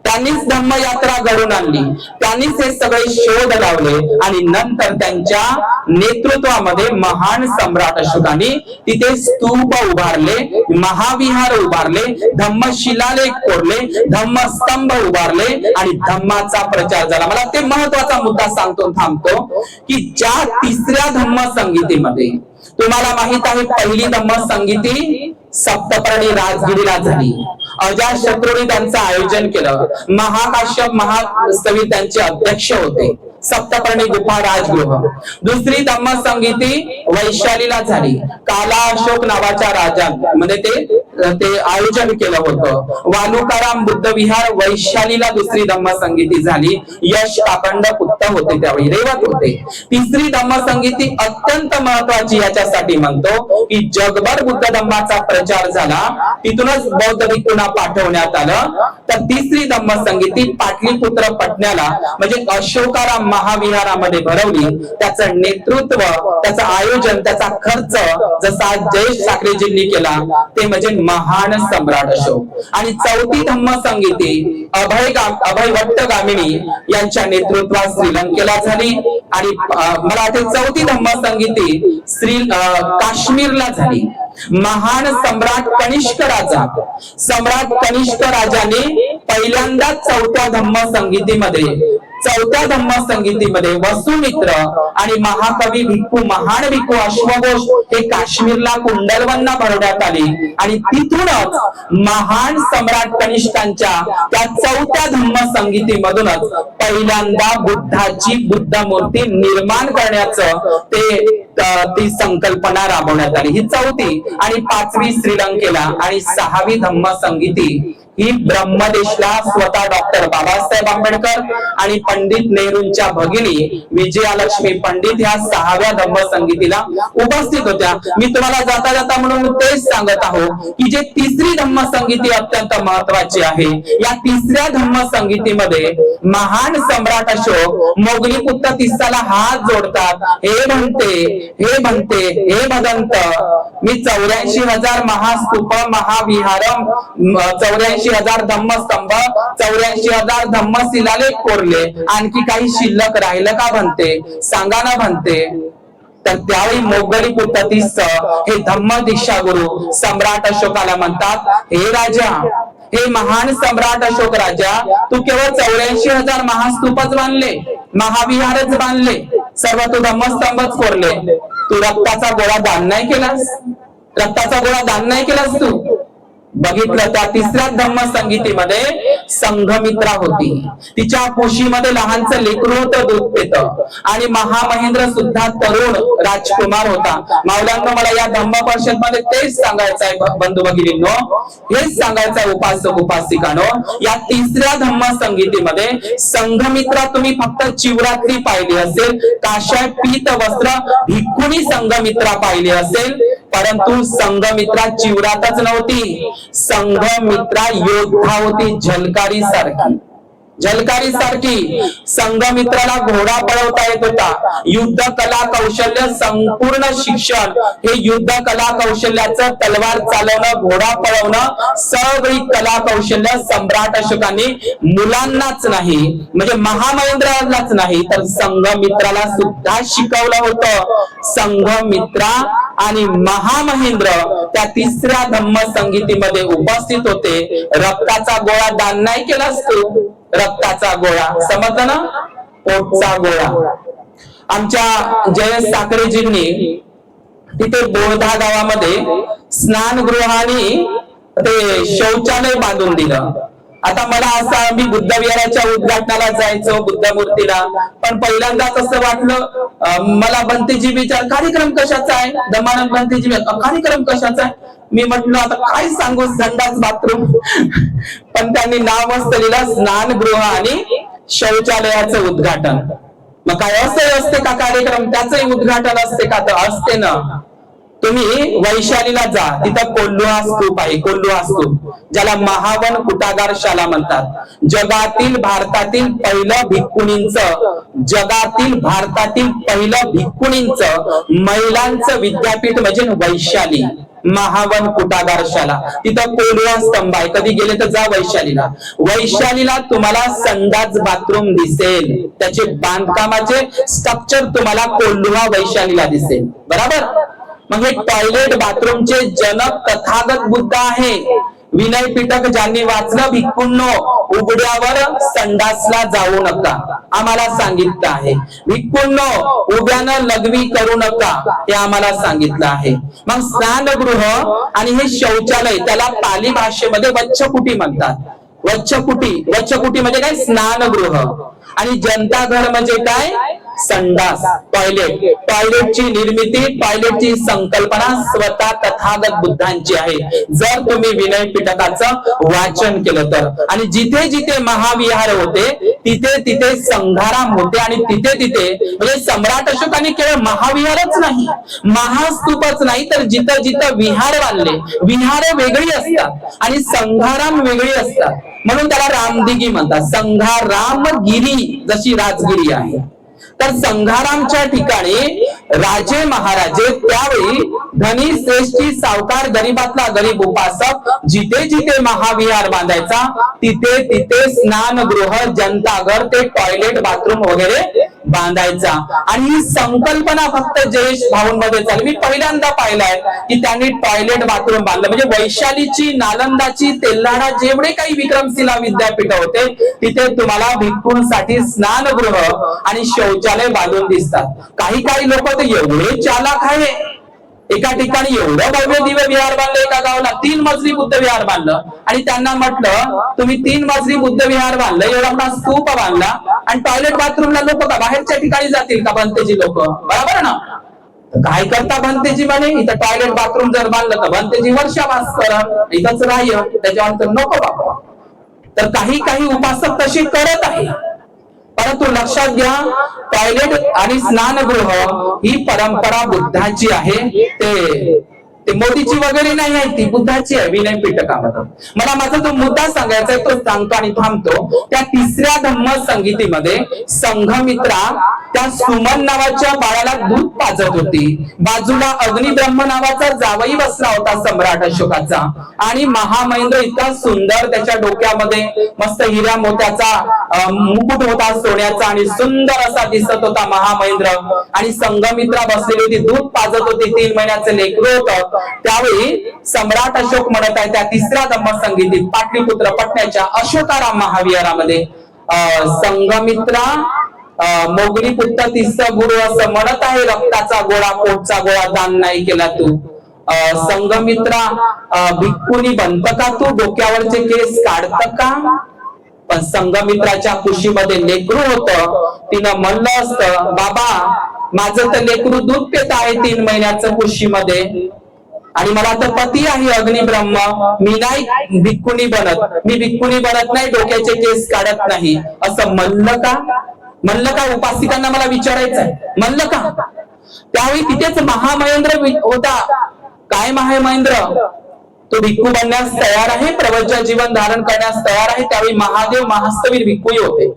त्यांनीच धम्मयात्रा घडून आणली, त्यांनीच हे सगळे शोध लावले. आणि नंतर त्यांच्या नेतृत्वामध्ये महान सम्राट अशोकांनी तिथे स्तूप उभारले, महाविहार उभारले, धम्मशिलालेख कोरले, धम्मस्तंभ उभारले आणि धम्माचा प्रचार झाला. मला ते महत्वाचा मुद्दा सांगतो, थांबतो, की ज्या तिसऱ्या धम्म संगीतीमध्ये तुम्हाला माहित आहे पहिली धम्म संगीती सप्तपर्णी राजगिरीला झाली. अजातशत्रूंनी त्यांचं आयोजन केलं, महाकाश्यप महास्तवी त्यांचे अध्यक्ष होते. सप्तपर्णी गुफा राजगृह. दुसरी धम्म संगीती वैशालीला झाली, काला अशोक नावाच्या राजाने ते आयोजन केलं होतं. वालुकाराम बुद्ध विहार वैशालीला दुसरी धम्म संगीती झाली. यश काकंड पुत्त होते, त्यावेळी रेवत होते. तिसरी धम्म संगीती अत्यंत महत्वाची याच्यासाठी म्हणतो की जगभर बुद्ध धम्माचा प्रचार झाला, तिथूनच बौद्ध भिक्खूंना पाठवण्यात आलं. तर तिसरी धम्म संगीती पाटलीपुत्र पटण्याला म्हणजे अशोकाराम महाविहारामध्ये भरवली. त्याचं नेतृत्व, त्याचं आयोजन, त्याचा खर्च जसा जयेश ठाकरेजींनी केला ते म्हणजे महान सम्राट अशोक. आणि चौथी धम्म संगीती अभय वट्टगामिनी यांच्या नेतृत्वात श्रीलंकेला झाली. आणि मला वाटते चौथी धम्म संगीती काश्मीरला झाली. महान सम्राट कनिष्क राजाने पहिल्यांदा चौथ्या धम्म संगीतीमध्ये वसुमित्र आणि महाकवी भिक्खू, महान भिक्खू अश्वघोष हे काश्मीरला कुंडलवनला भरवण्यात आले. आणि तिथूनच महान सम्राट कनिष्कांच्या त्या चौथ्या धम्म संगीतीमधूनच पहिल्यांदा बुद्धाची बुद्ध मूर्ती निर्माण करण्याचं ती संकल्पना राबवण्यात आली. ही चौथी. आणि पाचवी श्रीलंकेला. आणि सहावी धम्म संगीती ही ब्रह्मदेशला स्वतः डॉक्टर बाबासाहेब आंबेडकर आणि पंडित नेहरूंच्या भगिनी विजयालक्ष्मी पंडित ह्या सहाव्या धम्म संगीतीला उपस्थित होत्या. मी तुम्हाला जाता जाता म्हणून तेच सांगत आहो की जे तिसरी धम्म संगीती अत्यंत महत्वाची आहे. या तिसऱ्या धम्म संगीतीमध्ये महान सम्राट अशोक मोगलीपुत्त तिस्साला हात जोडतात. हे भदंत, मी 84,000 महास्तूप, महाविहार, 84,000 धम्मस्तंभ, 84,000 धम्म शिलालेख कोरले, आणखी काही शिल्लक राहिलं का म्हणते, सांगा ना म्हणते. तर त्यावेळी मोगलीपुत्त तिस्स हे धम्म दीक्षा गुरु सम्राट अशोकाला म्हणतात, हे राजा, हे महान सम्राट अशोक राजा, तू केवळ 84,000 महास्तूपच बांधले, महाविहारच बांधले, सर्व तू धम्मस्तंभच कोरले, तू रक्ताचा गोळा दान नाही केलास. रक्ताचा गोळा दान नाही केलास तू. बघितलं त्या तिसऱ्या धम्मसंगीतीमध्ये संघमित्रा होती. तिच्या कुशीमध्ये लहानचं लेकरू होतं, दूध पित. आणि महामहेंद्र सुद्धा तरुण राजकुमार होता. माऊल्यांनो, मला या धम्म परिषदमध्ये तेच सांगायचं आहे बंधू भगिनींनो, हेच सांगायचं आहे उपासक उपासिकांनो. या तिसऱ्या धम्मसंगीतीमध्ये संघमित्रा तुम्ही फक्त चिवरात्री पाहिली असेल, काशाय पीत वस्त्र भिक्खुनी संघमित्रा पाहिली असेल, परंतु संघमित्रा चिवरातच नव्हती. संघमित्रा योद्धा होती, झलकारी सारखी. झलकारी सारखी संघमित्राला घोडा पळवता येत होता. युद्ध कला कौशल्य संपूर्ण शिक्षण हे युद्ध कला कौशल्याचं, तलवार चालवणं, घोडा पळवणं, सगळी कला कौशल्य सम्राट अशोकांनी मुलांनाच नाही, म्हणजे महामहेंद्रालाच नाही, तर संघमित्राला सुद्धा शिकवलं होतं. संघमित्रा आणि महामहेंद्र त्या तिसऱ्या धम्मसंगीतीमध्ये उपस्थित होते. रक्ताचा गोळा दान नाही केलास तू, रक्ताचा गोळा समजलं ना, पोटचा गोळा. आमच्या जयेश साखरेजींनी तिथे बोर्धा गावामध्ये स्नानगृहाने ते शौचालय बांधून दिलं. आता मला असं, मी बुद्ध विहाराच्या उद्घाटनाला जायचो, बुद्ध मूर्तीला, पण पहिल्यांदाच असं वाटलं, मला भंतेजी विचार कार्यक्रम कशाचा आहे, दमानंद भंतेजी कार्यक्रम कशाचा आहे. मी म्हटलं आता काय सांगू, संडास बाथरूम. पण त्यांनी नाव मस्त लिहिलं, स्नानगृह आणि शौचालयाचं उद्घाटन. मग काय असं असते का कार्यक्रम, त्याचंही उद्घाटन असते का, तर असते ना. तुम्ही वैशालीला जा, तिथं कोल्लुहा स्तूप आहे, कोल्लुहा स्तूप, ज्याला महावन कुटागार शाला म्हणतात. जगातील भारतातील पहिलं भिक्खुनींचं, जगातील भारतातील पहिलं भिक्खुनींचं महिलांचं विद्यापीठ म्हणजे वैशाली महावन कुटागार शाला. तिथं कोल्लुहा स्तंभ आहे, कधी गेले तर जा वैशालीला. वैशालीला तुम्हाला संडास बाथरूम दिसेल, त्याचे बांधकामाचे स्ट्रक्चर तुम्हाला कोल्लुहा वैशालीला दिसेल, बरोबर. मग हे टॉयलेट बाथरूमचे जनक तथागत बुद्ध आहे. विनय पिटक ज्यांनी वाचलं, भिक्खूंनो उघड्यावर संडासला जाऊ नका, आम्हाला सांगितलं आहे. भिक्खूंनो उभ्यानं लघवी करू नका, हे आम्हाला सांगितलं आहे. मग स्नानगृह आणि हे शौचालय, त्याला पाली भाषेमध्ये वच्छकुटी म्हणतात. वच्छकुटी, वच्छकुटी म्हणजे काय, स्नानगृह. आणि जनता घर म्हणजे काय, संडास, टॉयलेट. टॉयलेटची निर्मिती, टॉयलेटची संकल्पना स्वतः तथागत बुद्धांची आहे, जर तुम्ही विनय पिटकाचं वाचन केलं तर. आणि जिथे जिथे महाविहार होते तिथे तिथे संघाराम होते. आणि तिथे तिथे म्हणजे सम्राट अशोकांनी केवळ महाविहारच नाही, महास्तूपच नाही, तर जिथं जिथं विहार बांधले, विहार वेगळी असतात आणि संघाराम वेगळी असतात, म्हणून त्याला रामदिगी म्हणतात. संघारामगिरी जशी राजगिरी आहे, तर संघारामच्या ठिकाणी राजे महाराजे त्यावेळी धनी श्रेष्ठी सावकार गरीबातला गरीब उपासक जिथे जिथे महाविहार बांधायचा तिथे तिथे स्नानगृह, जनताघर, ते टॉयलेट बाथरूम वगैरे बांधायचा. आणि ही संकल्पना फक्त जयेश भाऊंमध्ये चालली. मी पहिल्यांदा पाहिलंय की त्यांनी टॉयलेट बाथरूम बांधलं. म्हणजे वैशालीची, नालंदाची, तेल्हाडा जेवढे काही विक्रमशिला विद्यापीठ होते तिथे तुम्हाला भिक्खूंसाठी स्नानगृह आणि शौचालय बांधून दिसतात. काही काही लोक तर एवढे चालाक आहे, एका ठिकाणी एवढं भव्य दिव्य विहार बांधलं, एका गावाला 3 मजली बुद्ध विहार बांधलं. आणि त्यांना म्हटलं तुम्ही 3 मजली बुद्ध विहार बांधलं, एवढा मोठा स्तूप बांधला, आणि टॉयलेट बाथरूमला लोक का बाहेरच्या ठिकाणी जातील का, भंतेजी लोक, बरोबर ना. काय करता भंतेजी म्हणे, इथं टॉयलेट बाथरूम जर बांधलं तर भंतेजी वर्षावास करा, इथंच राह्य, त्याच्यानंतर नको बाबा. तर काही काही उपासक तशी करत आहे. परंतु लक्षात घ्या, टॉयलेट आणि स्नानगृह ही परंपरा बुद्धाची आहे, ते मोदीची वगैरे नाही आहे, ती बुद्धाची आहे, विनय पिटकामध्ये. मला माझा जो मुद्दा सांगायचा आहे तो सांगतो आणि थांबतो. त्या तिसऱ्या धम्म संगीतीमध्ये संघमित्रा त्या सुमन नावाच्या बाळाला दूध पाजत होती. बाजूला अग्निब्रह्म नावाचा जावई बसला होता सम्राट अशोकाचा. आणि महामहेंद्र इतका सुंदर, त्याच्या डोक्यामध्ये मस्त हिऱ्या मोत्याचा मुकुट होता सोन्याचा, आणि सुंदर असा दिसत होता महामहेंद्र. आणि संघमित्रा बसलेली होती, दूध पाजत होती, 3 महिन्याचं लेकरू होतं. त्यावेळी सम्राट अशोक म्हणत आहे त्या तिसऱ्या धम्मसंगीतीत पाटलीपुत्र पटण्याच्या अशोकाराम महाविहारामध्ये, संघमित्रा मोगली पुत्र तिसरा गुरु असं म्हणत आहे, रक्ताचा गोळा पोटचा गोळा दान नाही केला तू. संघमित्रा भिक्खुनी बनत का तू, डोक्यावरचे केस काढत का? पण संघमित्राच्या कुशीमध्ये लेकरू होतं, तिनं म्हणलं असतं बाबा माझं तर लेकरू दूध पित आहे 3 महिन्याचं कुशीमध्ये, आणि मला तर पती आहे अग्निब्रह्म, मी नाही भिक्खुनी बनत, मी भिक्खुनी बनत नाही, डोक्याचे केस काढत नाही, असं म्हणलं का? म्हणलं का? उपासिकांना मला विचारायचंय, म्हणलं का? त्यावेळी तिथेच महामहेंद्र होता. काय महामहेंद्र? तो भिक्खू बनण्यास तयार आहे, प्रवज्य जीवन धारण करण्यास तयार आहे. त्यावेळी महादेव महास्तवीर भिक्खू होते,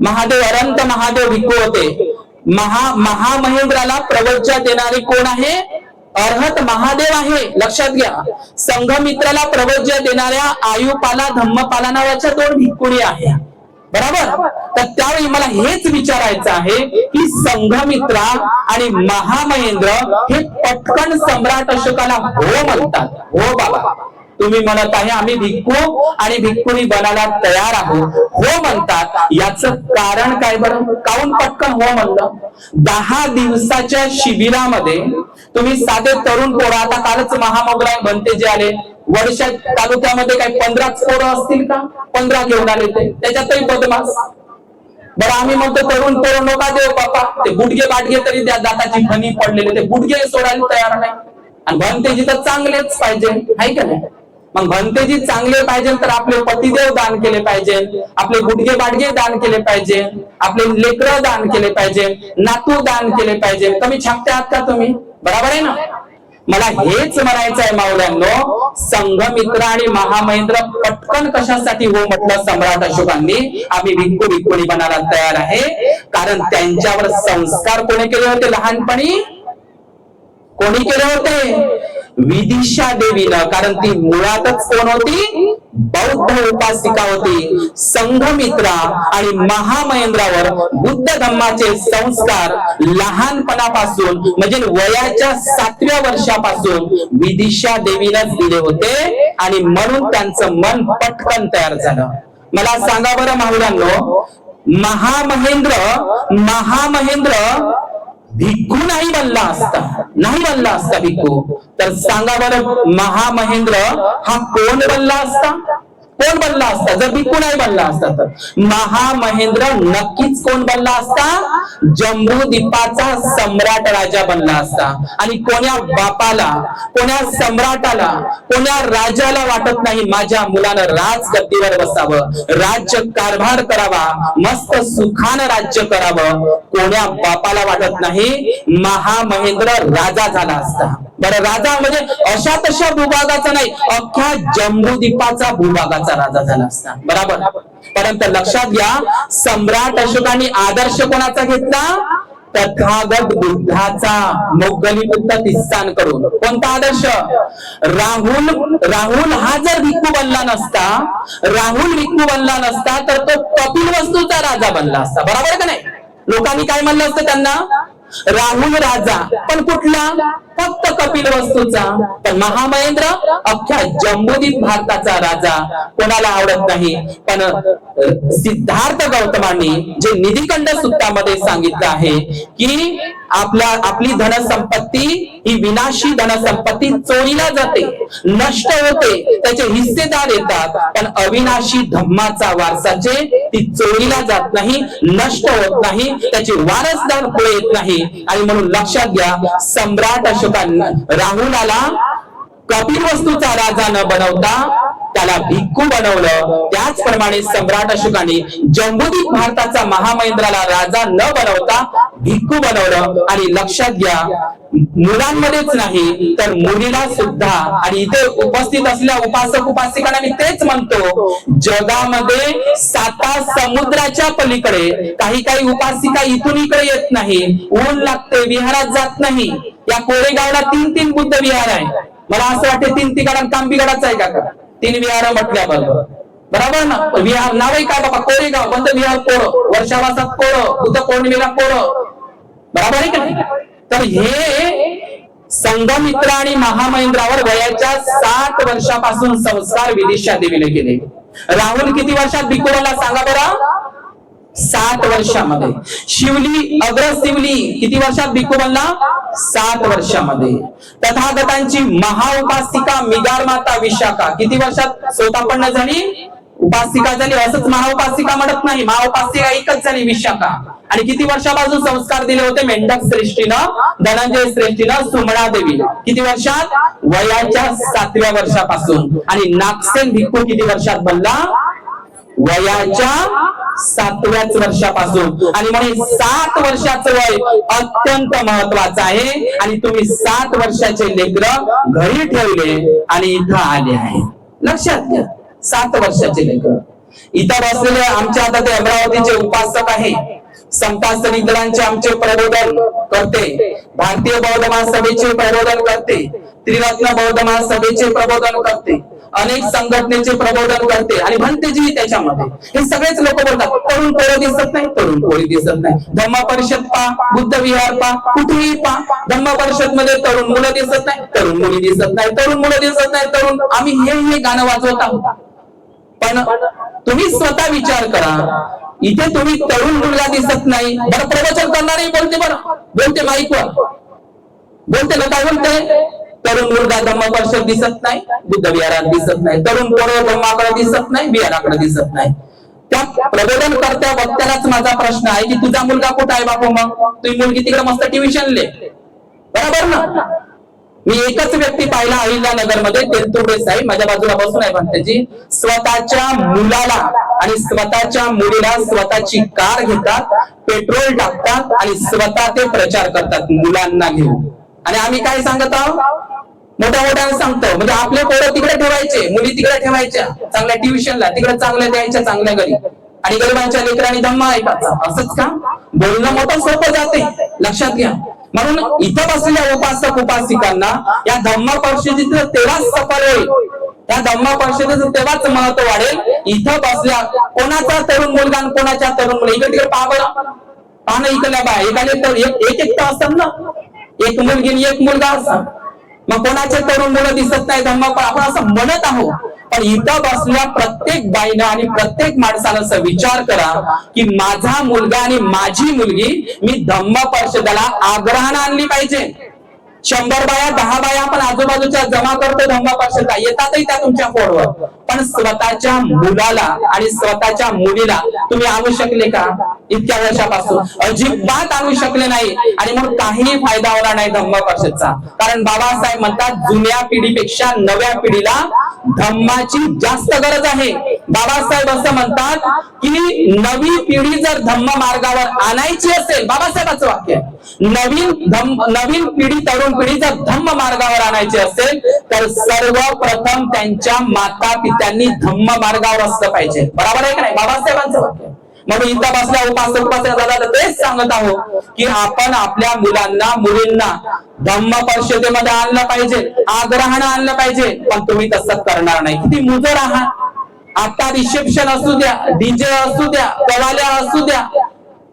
महादेव अनंत महादेव भिक्खू होते. महामहेंद्राला प्रवज्य देणारे कोण आहे? अर्हत महादेव आहे. लक्षात घ्या, संघमित्राला प्रवज्य देणाऱ्या आयुपाला धम्मपाला नावाच्या 2 भिक्खुणी आहे, बरोबर? तर त्यावेळी मला हेच विचारायचं आहे की संघमित्रा आणि महामहेंद्र हे पटकन सम्राट अशोकाला हो म्हणतात. हो बाबा तुम्ही म्हणत आहे आम्ही भिक्खू आणि भिक्खुनी बनायला तयार आहोत, हो म्हणतात, याचं कारण काय बरं? काऊन पटकन हो म्हणलं? 10 दिवसाच्या शिबिरामध्ये तुम्ही साधे तरुण पोरं, आता कालच महामोगरा बनते जे आले वर्षा तालुक्यामध्ये काही 15 पोरं असतील का? 15 घेऊन आले ते, त्याच्यातही बदमाश. बरं आम्ही म्हणतो तरुण पोरं नका देऊ बापा, ते गुडघे बाटगे तरी द्या, दाताची फणी पडलेले, ते गुडघे सोडायला तयार नाही. आणि भंतेजी तर चांगलेच पाहिजे, आहे का नाही? मग भंतेजी चांगले पाहिजे तर आपले पतिदेव दान केले पाहिजे, आपले गुडघे बाटगे दान केले पाहिजे, आपले लेकरं दान केले पाहिजे, नातू दान केले पाहिजे. कमी छापते आहात का तुम्ही? बरोबर आहे ना? मला हेच म्हणायचं आहे माऊल्यांनो, संघमित्र आणि महामहेंद्र पटकन कशासाठी हो म्हटलं सम्राट अशोकांनी? आम्ही भिक्खुनी बनायला तयार आहे, कारण त्यांच्यावर संस्कार कोणी केले होते लहानपणी? कोणी केले होते? विदिशा देवीनं. कारण ती मुळातच कोण होती? बौद्ध उपासिका होती. संघमित्रा आणि महामहेंद्रावर बुद्ध धम्माचे संस्कार लहानपणापासून म्हणजे वयाच्या 7व्या वर्षापासून विदिशा देवीनंच दिले होते, आणि म्हणून त्यांचं मन पटकन तयार झालं. मला सांगा बरं माहुरांनो, महामहेंद्र भिक्खू नाही बनला असता, नाही बनला असता भिक्खू, तर सांगा बरं महामहेंद्र हा कोण बनला असता? कोण बनला असता जर भिक्खू नाही बनला असता? तर महामहेंद्र नक्कीच कोण बनला असता? जम्बूद्वीपाचा सम्राट राजा बनला असता. आणि कोण्या बापाला, कोण्या सम्राटाला, कोण्या राजाला वाटत नाही माझ्या मुलानं राजगद्दीवर बसावं, राज्य कारभार करावा, मस्त सुखानं राज्य करावं? कोण्या बापाला वाटत नाही? महामहेंद्र राजा झाला असता. बरं राजा म्हणजे अशा तशा भूभागाचा नाही, अख्ख्या जम्बूद्वीपाचा भूभागाचा राजा झाला असता, बरोबर? परंतु लक्षात घ्या, सम्राट अशोकांनी आदर्श कोणाचा घेतला? तथागत बुद्धाचा, मोगलीपुत्र तिस्सान करून. कोणता आदर्श? राहुल हा जर भिक्खू बनला नसता, राहुल भिक्खू बनला नसता तर तो कपिलवस्तूचा राजा बनला असता, बरोबर का नाही? लोकांनी काय म्हणलं असतं त्यांना? राहुल राजा, पण कुठला? फक्त कपिलवस्तूचा. पण महामहेंद्र अख्ख्या जम्बूद्वीप भारताचा राजा. कोणाला आवडत नाही? पण सिद्धार्थ गौतमांनी जे निधिखंड सूक्तामध्ये सांगितलं आहे की आपली धनसंपत्ती ही विनाशी धनसंपत्ती चोरीला जाते, नष्ट होते, त्याचे हिस्सेदार येतात, पण अविनाशी धम्माचा वारसाचे ती चोरीला जात नाही, नष्ट होत नाही, त्याचे वारसदार पुढे येत नाही. आणि म्हणून लक्षात घ्या, सम्राट अशोकांना राहुलाला कपिलवस्तूचा राजा न बनवता त्याला भिक्खू बनवलं. त्याचप्रमाणे सम्राट अशोकांनी जम्बूद्वीप भारताचा महामहेंद्राला राजा न बनवता भिक्खू बनवलं. आणि लक्षात घ्या, मुलांमध्येच नाही तर मुलीला सुद्धा, आणि इथे उपस्थित असलेल्या उपासक उपासिकांना मी तेच म्हणतो, जगामध्ये 7 समुद्राच्या पलीकडे काही उपासिका इथून इकडे येत नाही, ऊन लागते, विहारात जात नाही. या कोरेगावला 3 बुद्ध विहार आहे. मला असं वाटतं 3 ठिकाण कांबीगडाच आहे का? 3 विहार म्हटल्याबरोबर, बरोबर ना? विहार नाव आहे का बाबा? कोरेगाव बंद विहार पोरं, वर्षावासात पोरं, बुद्ध पौर्णिमेला पोरं, बरोबर आहे का नाही? तर हे संघमित्र आणि महामहेंद्रावर वयाच्या 7 वर्षापासून संस्कार विदिशा देवीने केले. राहुल किती वर्षात भिक्खू बनला सांगा बरं? 7 वर्षामध्ये. शिवली अग्रशिवली किती वर्षात भिक्खू बनला? 7 वर्षामध्ये. तथागतांची महाउपासिका मिगार माता विशाखा किती वर्षात स्वतःपन्न झाली? उपासिका झाली. असंच महाउपासिका म्हणत नाही, महाउपासिका एकच झाली विशाखा. आणि किती वर्षापासून संस्कार दिले होते? मेंढक श्रेष्ठीनं, धनंजय श्रेष्ठीनं, सुमणा देवी किती वर्षात? वयाच्या 7व्या वर्षापासून. आणि नागसेन भिक्खू किती वर्षात बनला? वयाच्या 7व्याच वर्षापासून. आणि म्हणजे 7 वर्षाचं वय अत्यंत महत्वाचं आहे. आणि तुम्ही 7 वर्षाचे लेकरं घरी ठेवले आणि इथं आले आहे. लक्षात घ्या, 7 वर्षाचे लेकर. इथं बसलेले आमच्या आता ते अमरावतीचे उपासक आहे, समता सनिग्धरांचे आमचे प्रबोधन करते, भारतीय बौद्ध महासभेचे प्रबोधन करते, त्रिरत्न बौद्ध महासभेचे प्रबोधन करते, अनेक संघटनेचे प्रबोधन करते आणि भंतेजी त्याच्यामध्ये. हे सगळेच लोक बोलतात तरुण पोरं दिसत नाही, तरुण पोरी दिसत नाही. धम्म परिषद पा, बुद्ध विहार पा, कुठेही पा, धम्म परिषद मध्ये तरुण मुलं दिसत नाही, तरुण मुली दिसत नाही, तरुण मुलं दिसत नाही, तरुण. आम्ही हे गाणं वाजवत आहोत. पण तुम्ही स्वतः विचार करा, इथे तुम्ही तरुण मुलगा दिसत नाही. बरं, प्रवचन करणारे बोलते, बरं बोलते, माईकवर बोलते ना, काय बोलते? तरुण मुलगा धम्म परिषद दिसत नाही, बुद्ध विहारात दिसत नाही, तरुण पोरं धम्माकडे दिसत नाही, विहाराकडे दिसत नाही. त्या प्रबोधन करत्या वक्त्यालाच माझा प्रश्न आहे की तुझा मुलगा कुठं आहे बापू? मग तुझी मुलगी तिकडे मस्त ट्युशनले, बरोबर ना? मी एकच व्यक्ती पाहिला अहिल्यानगर मध्ये, तेलतुंबडे साहेब माझ्या बाजूला बसून आहे, म्हणते स्वतःच्या मुलाला आणि स्वतःच्या मुलीला स्वतःची कार घेतात, पेट्रोल टाकतात आणि स्वतः ते प्रचार करतात मुलांना घेऊन. आणि आम्ही काय सांगत आहोत? मोठ्या मोठ्याने सांगतो. म्हणजे आपले पोरं तिकडे ठेवायचे, मुली तिकडे ठेवायच्या, चांगल्या ट्युशनला, तिकडे चांगल्या द्यायच्या, चांगल्या घरी, आणि गरिबांच्या लेकरांनी धम्मा ऐकायचा. असंच का? बोलणं मोठं सोपं जाते, लक्षात घ्या. म्हणून इथं बसलेल्या उपासक उपासिकांना या धम्म परिषदेचं तेव्हाच सफल होईल, त्या धम्म परिषदेचं तेव्हाच महत्व वाढेल. इथं बसल्या कोणाचा तरुण मुलगा आणि कोणाच्या तरुण मुलं इकडे तिकडे पहा बरं, पहा ना इकडल्या बा, एकाने तर एक तर असतात ना, एक मुलगी आणि एक मुलगा असतात. मग कोणाचे तरुण मुलं दिसत नाही धम्म, आपण असं म्हणत आहोत. पण इथं बसल्या प्रत्येक बाईनं आणि प्रत्येक माणसानं असं विचार करा की माझा मुलगा आणि माझी मुलगी मी धम्म परिषदेला आग्रहानं आणली पाहिजे. 100 बाया 10 बाया आपण आजूबाजूच्या जमा करतो धम्म परिषदेला, येतातही त्या तुमच्या फोनवर. पण स्वतःच्या मुलाला आणि स्वतःच्या मुलीला तुम्ही आणू शकले का? इतक्या वर्षापासून अजिबात आणू शकले नाही. आणि म्हणून काहीही फायदा होणार नाही धम्म परिषदचा. कारण बाबासाहेब म्हणतात जुन्या पिढीपेक्षा नव्या पिढीला धम्माची जास्त गरज आहे. बाबासाहेब असं म्हणतात की नवी पिढी जर धम्म मार्गावर आणायची असेल, बाबासाहेबांचं वाक्य आहे, नवीन पिढी, तरुण पिढी जर धम्म मार्गावर आणायची असेल तर सर्वप्रथम त्यांच्या माता पित्यांनी धम्म मार्गावर असलं पाहिजे. बरोबर आहे का नाही? बाबासाहेबांचं वाक्य. म्हणून इथं बसल्या उपासक उपासकाला तेच सांगत आहोत की आपण आपल्या मुलांना मुलींना धम्म परिषदेमध्ये आणलं पाहिजे, आग्रहानं आणलं पाहिजे. पण तुम्ही तसं करणार नाही. किती मुजर आहात. आता रिसेप्शन असू द्या, डीजे असू द्या, कवाल्या असू द्या,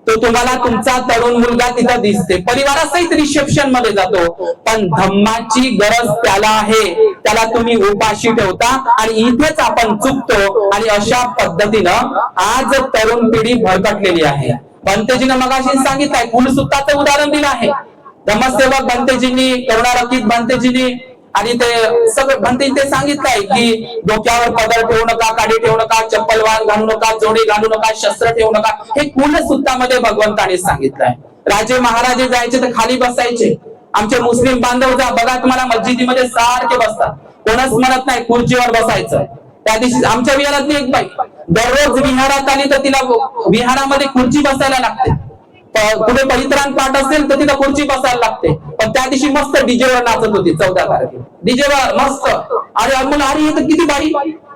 तो तुम्हाला तुमचा तरुण मुलगा तिथं दिसते, परिवारासहित रिसेप्शन मध्ये जातो. पण धम्माची गरज त्याला आहे, त्याला तुम्ही उपाशी ठेवता आणि इथेच आपण चुकतो. आणि अशा पद्धतीनं आज तरुण पिढी भरकटलेली आहे. भंतेजीनं मगाशी सांगितलंय, कुलसुत्ताचं उदाहरण दिलं आहे. धम्मसेवक भंतेजींनी, करुणारकित भंतेजींनी आणि ते सगळं भंते ते सांगितलंय की डोक्यावर पदर ठेवू नका, काडी ठेवू नका, चप्पल वाण घालू नका, जोडी घालू नका, शस्त्र ठेवू नका. हे कुलसुत्तामध्ये भगवंताने सांगितलंय. राजे महाराजे जायचे तर खाली बसायचे. आमचे मुस्लिम बांधव जा बघा, तुम्हाला मस्जिदीमध्ये सारखे बसतात, कोणच म्हणत नाही खुर्चीवर बसायचं. त्या दिवशी आमच्या विहारातली एक बाई दररोज विहारात आली तर तिला विहारामध्ये खुर्ची बसायला लागते. कुठे परित्राण पाठ असेल तर तिला खुर्ची बसायला लागते. पण त्या दिवशी मस्त डीजेवर नाचत होती. 14 तारखेला डीजेवर मस्त. अरे म्हणून अरे हे तर किती बारी,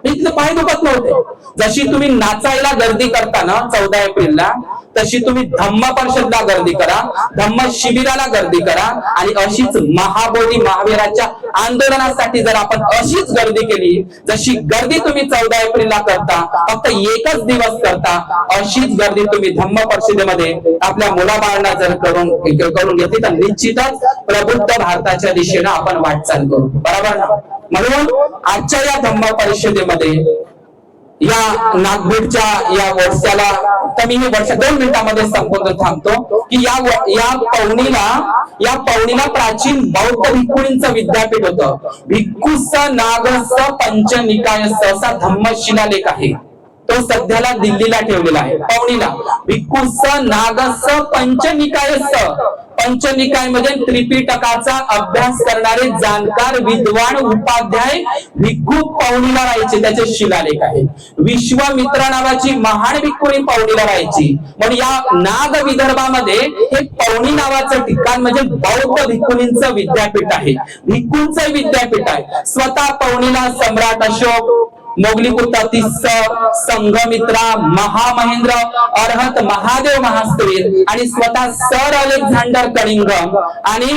तिथं पाय दुखत नव्हते. जशी तुम्ही नाचायला गर्दी करता ना 14 एप्रिलला, तशी तुम्ही धम्म परिषदला गर्दी करा, धम्म शिबिराला गर्दी करा. आणि अशीच महाबोधी महावीराच्या आंदोलनासाठी जर आपण अशीच गर्दी केली, जशी गर्दी तुम्ही 14 एप्रिलला करता, फक्त एकच दिवस करता, अशीच गर्दी तुम्ही धम्म परिषदेमध्ये आपल्या मुलाबाळांना जर करून घेतली तर निश्चितच प्रबुद्ध भारताच्या दिशेनं आपण वाटचाल करू. बरोबर ना? म्हणून आजच्या या धम्म परिषदेमध्ये या नागभीडच्या या वर्षाला तर मी हे वर्ष 2 मिनिटांमध्ये संपूर्ण थांबतो की या पवनीला प्राचीन बौद्ध भिक्खूंचं विद्यापीठ होतं. भिक्खुस नागस पंचनिकायस असा धम्मशिलालेख आहे, तो सध्याला दिल्लीला ठेवलेला आहे. पवनीला भिक्खुस नागस पंचनिकायस, पंचनिकाय म्हणजे त्रिपिटकाचा अभ्यास करणारे जाणकार विद्वान उपाध्याय भिक्खू पवनीला राहायचे, त्याचे शिलालेख आहे. विश्वामित्र नावाची महान भिक्खुणी पवनीला राहायची. म्हणून या नाग विदर्भामध्ये हे पवनी नावाचं ठिकाण म्हणजे बौद्ध भिक्खुनींचं विद्यापीठ आहे, भिक्खूंचं विद्यापीठ आहे. स्वतः पवनीला सम्राट अशोक, मोगलीपुत्र संघमित्रा, महामहेंद्र, अर्हत महादेव महास्त्रीर आणि स्वतः सर अलेक्झांडर कनिंघम आणि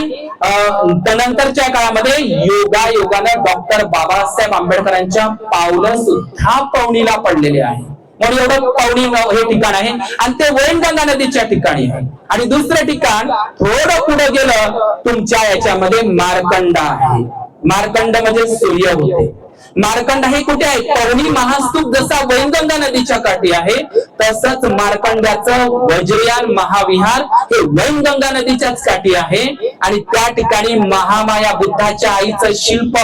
नंतरच्या काळामध्ये योगायोगानं डॉक्टर बाबासाहेब आंबेडकरांच्या पावलं सुद्धा पवनीला पडलेले आहे. म्हणून एवढं पवनी हे ठिकाण आहे आणि ते वैनगंगा नदीच्या ठिकाणी आहे. आणि दुसरं ठिकाण थोडं पुढे गेलं तुमच्या याच्यामध्ये मार्कंड आहे. मार्कंड म्हणजे सूर्य होते. मार्कंड हे कुठे आहे? पवनी महास्तूप जसा वैनगंगा नदीच्या काठी आहे तसंच मार्कंड्याचं वज्रयान महाविहार हे वैनगंगा नदीच्याच काठी आहे. आणि त्या ठिकाणी महामाया बुद्धाच्या आईचं शिल्प,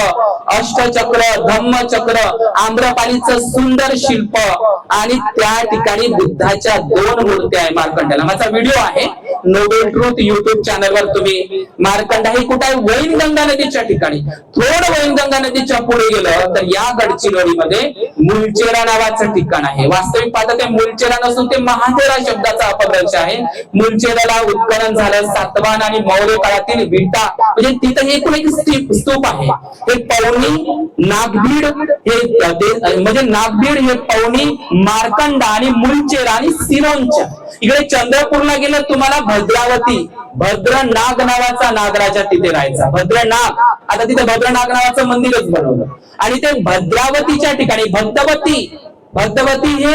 अष्टचक्र, धम्मचक्र, आम्रपालीचं सुंदर शिल्प आणि त्या ठिकाणी बुद्धाच्या 2 मूर्त्या आहे मार्कंड्याला. माझा व्हिडिओ आहे नोबेल ट्रूथ युट्यूब चॅनलवर, तुम्ही मार्कंड हे कुठे आहे? वैनगंगा नदीच्या ठिकाणी. थोडं वैनगंगा नदीच्या पुढे गेलं तर या गडचिरोलीमध्ये मुलचेरा नावाचं ठिकाण आहे. वास्तविक पाहता ते मुलचेरा नसून ते महाथेरा शब्दाचा अपभ्रंश आहे. मुलचेराला उत्खनन झालं सातवाहन आणि मौर्य काळातील विटा, म्हणजे तिथे एकूण एक स्तूप आहे. हे पवनी नागभीड हे म्हणजे नागभीड हे पवनी, मार्कंड आणि मुलचेरा आणि सिरोंचा. इकडे चंद्रपूरला गेलं तुम्हाला भद्रावती, भद्रनाग नावाचा नागराजा तिथे राहायचा. भद्रनाग, आता तिथे भद्रनाग नावाचं मंदिरच बनवलं. आणि ते भद्रावतीच्या ठिकाणी भद्रवती हे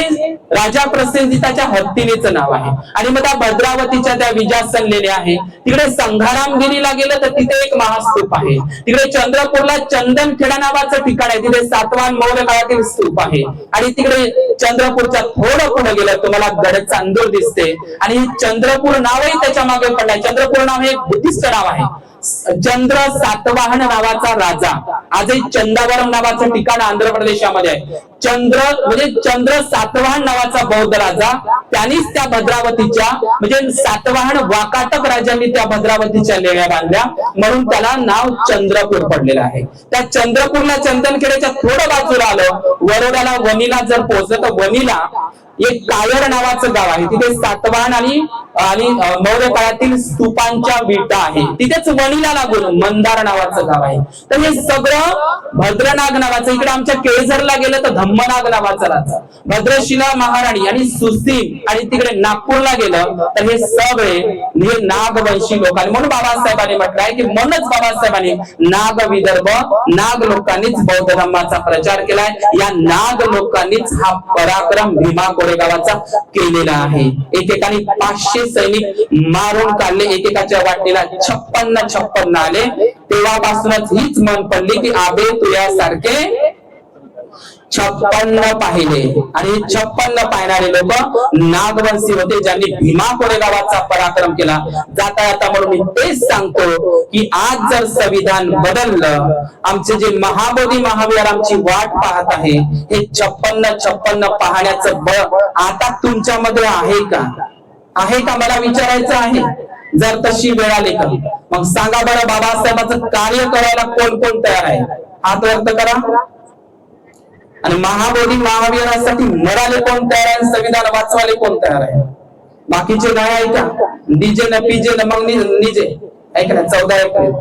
राजा प्रसेनजिताच्या हत्तीनेचं नाव आहे. आणि मग त्या भद्रावतीच्या त्या विजासनलेल्या आहे. तिकडे संघारामगिरीला गेलं तर तिथे एक महास्तूप आहे. तिकडे चंद्रपूरला चंदनखेडा नावाचं ठिकाण आहे, तिथे सातवाहन मौर्य काळातील स्तूप आहे. आणि तिकडे चंद्रपूरच्या थोडं पुढे गेलं तुम्हाला गडचांदूर दिसते. आणि चंद्रपूर नावही त्याच्या मागे पडलाय. चंद्रपूर नाव हे एक बुद्धिस्ट नाव आहे. चंद्र सातवाहन नावाचा राजा, आजही चंदावरम नावाचं ठिकाण आंध्र प्रदेशामध्ये आहे. चंद्र सातवाहन नावाचा बौद्ध राजा, त्यांनीच त्या भद्रावतीच्या म्हणजे सातवाहन वाकाटक राजांनी त्या भद्रावतीच्या लेण्या बांधल्या, म्हणून त्याला नाव चंद्रपूर पडलेलं आहे. त्या चंद्रपूरला चंदनखेड्याच्या थोडं बाजूला आलं, वरोड्याला वणीला जर पोहोचलं तर वणीला एक कायर नावाचं गाव आहे. तिथे सातवाहन आणि मौर्य काळातील स्तूपांच्या विटा आहे. तिथेच वणीला लागून मंदार नावाचं गाव आहे. तर हे सगळं भद्रनाग नावाचं. इकडे आमच्या केळझरला गेलं तर धम्मनाग नावाचा राजा, भद्रशिला महाराणी आणि सुसीम. आणि तिकडे नागपूरला गेलं तर हे सगळे हे नागवंशी लोकांनी, म्हणून बाबासाहेबांनी म्हटलंय की म्हणूनच बाबासाहेबांनी नाग विदर्भ, नाग लोकांनीच बौद्ध धर्माचा प्रचार केलाय. या नाग लोकांनीच हा पराक्रम भीमा कोरेगावाचा केलेला आहे. एकेकाने 500 सैनिक मारून काढले, एकेकाच्या वाटेला 56 आले. तेव्हापासूनच हीच मन पडली की आबे तुझ्यासारखे 56 पाहिले. आणि 56 पाहणारे लोक नागवंशी होते, ज्यांनी भीमा कोरेगावाचा पराक्रम केला. जाता जाता म्हणून मी तेच सांगतो की आज जर संविधान बदललं, आमचे जे महाबोधी महावीर आमची वाट पाहत आहे, हे 56 पाहण्याचं बळ आता तुमच्यामध्ये आहे का? आहे का मला विचारायचं आहे. जर तशी वेळ आली का मग सांगा बरं, बाबासाहेबांचं कार्य करायला कोण कोण तयार आहे? हात वर करा. आणि महाबोधी महावीरांसाठी मराले कोण तयार आहे? संविधान वाचवाले कोण तयार आहे? बाकीचे नाही आहे का? डीजे न पीजे न मग निजे आहे का नाही? 14 एप्रिल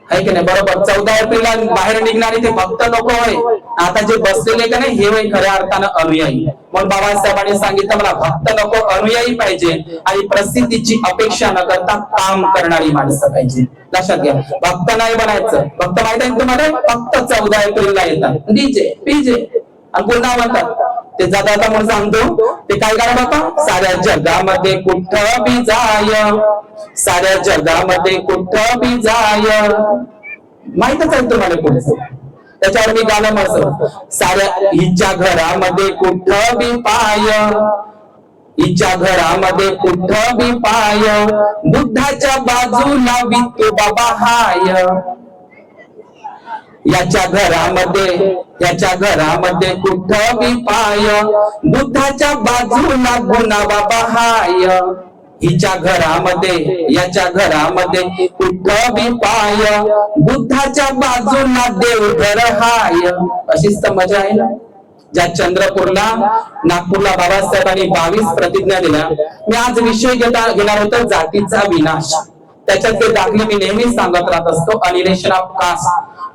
आहे की नाही? बरोबर 14 एप्रिलला बाहेर निघणारे ते भक्त लोक होय. आता जे बसलेले का नाही हे होय खऱ्या अर्थानं अनुयायी. मग बाबासाहेबांनी सांगितलं मला भक्त नको, अनुयायी पाहिजे आणि प्रसिद्धीची अपेक्षा न करता काम करणारी माणसं पाहिजे. लक्षात घ्या, भक्त नाही बनायचं. भक्त माहिती आहे तुम्हाला? फक्त 14 एप्रिलला येतात डीजे पीजे आणि पुन्हा म्हणतात ते जाता जाता म्हणून सांगतो ते काय करा बाबा, साऱ्या जगामध्ये कुठं बी जाय, साऱ्या जगामध्ये कुठं बी जाय. माहितच आहे तुम्हाला पुढचं. त्याच्यावर मी गाणं माझं साऱ्या हिच्या घरामध्ये कुठं बी पाय, हिच्या घरामध्ये कुठं बी पाय, बुद्धाच्या बाजूला विठोबा हाय. याच्या घरामध्ये कुठं बी पाय, बुद्धाच्या बाजूला गुणाबाबा हाय. हिच्या याच्या घरामध्ये कुठं बी पाय, बुद्धाच्या बाजूला देवघर हाय. अशीच तर मजा आहे ना. ज्या चंद्रपूरला नागपूरला बाबासाहेबांनी 22 प्रतिज्ञा दिल्या. मी आज विषय घेणार होतो जातीचा विनाश. त्याच्यात ते दाखले मी नेहमी सांगत राहत असतो. अनिलेशन ऑफ कास्ट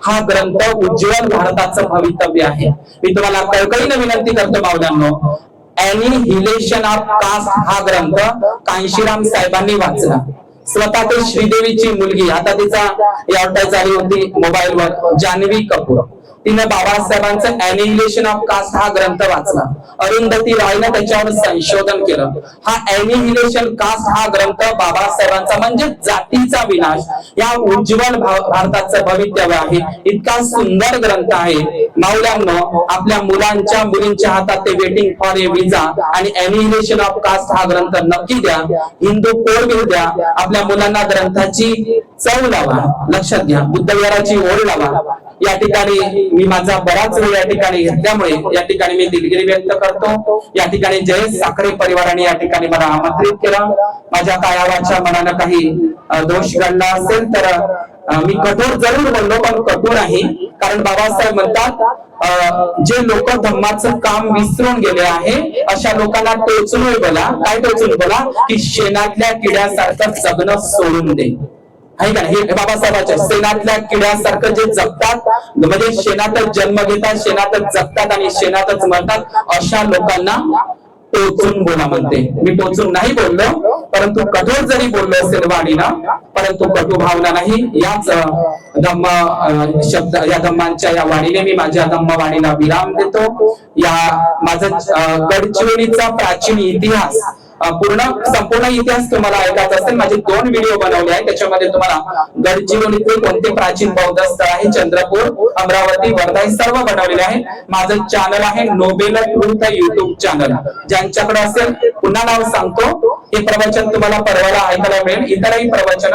हा ग्रंथ उज्ज्वल भारताचं भवितव्य आहे. मी तुम्हाला कळकळीने विनंती करतो मावल्यांनो, एनिहिलेशन ऑफ कास्ट हा ग्रंथ कांशीराम साहेबांनी वाचला. स्वतः ते श्रीदेवीची मुलगी, आता तिचा ऍडव्हर्टाइज झाली होती मोबाईलवर, जान्हवी कपूर, तिने बाबासाहेबांचं एनिहिलेशन ऑफ कास्ट हा ग्रंथ वाचला. अरुंधती रायनं त्याच्यावर संशोधन केलं. हा एनिहिलेशन कास्ट हा ग्रंथ बाबासाहेबांचा म्हणजे जातीचा विनाश या उज्ज्वल भारताचं भवितव्य आहे. इतका सुंदर ग्रंथ आहे माऊल्यांनो. आपल्या मुलांच्या मुलींच्या हातात ते वेटिंग फॉर ए विजा आणि एनिहिलेशन ऑफ कास्ट हा ग्रंथ नक्की द्या. हिंदू कोड बिल द्या. आपल्या मुलांना ग्रंथाची चव लावा. लक्षात घ्या, बुद्धविहाराची ओढ लावा. या ठिकाणी मी माझा बराच वेळ या ठिकाणी घेतल्यामुळे या ठिकाणी मी दिलगिरी व्यक्त करतो. या ठिकाणी जयेश साखरे परिवाराने या ठिकाणी मला आमंत्रित केलं. माझ्या कायावाच्या मनानं काही दोष घडला असेल तर मी कठोर जरूर बोललो, पण कठोर नाही. कारण बाबासाहेब म्हणतात जे लोक धम्माचं काम विसरून गेले आहे अशा लोकांना टोचून बोला. काय टोचून बोला? की शेणातल्या किड्यासारखं जगणं सोडून दे. आहे का? हे बाबासाहेबांच्या शेणातल्या किड्यासारखं जे जगतात, म्हणजे शेणातच जन्म घेतात, शेणातच जगतात आणि शेणातच मरतात, अशा लोकांना टोचून बोला म्हणते. मी टोचून नाही बोललो, परंतु कठोर जरी बोललो असेल वाणीनं, परंतु कटू भावना नाही. याच धम्म शब्द, या धम्मांच्या या वाणीने मी माझ्या धम्म वाणीला विराम देतो. या माझा गडचिरोलीचा प्राचीन इतिहास, संपूर्ण इतिहास तुम्हाला ऐकायचा असेल, माझे 2 व्हिडिओ बनवले आहेत. त्याच्यामध्ये तुम्हाला गडचिरोलीचे कोणते प्राचीन बौद्ध स्थळ आहे, चंद्रपूर, अमरावती, वर्धा हे सर्व बनवलेले आहे. माझं चॅनल आहे नोबेल ट्रूथ युट्यूब चॅनल. ज्यांच्याकडे असेल, पुन्हा नाव सांगतो, हे प्रवचन तुम्हाला परवाला ऐकायला मिळेल. इतरही प्रवचन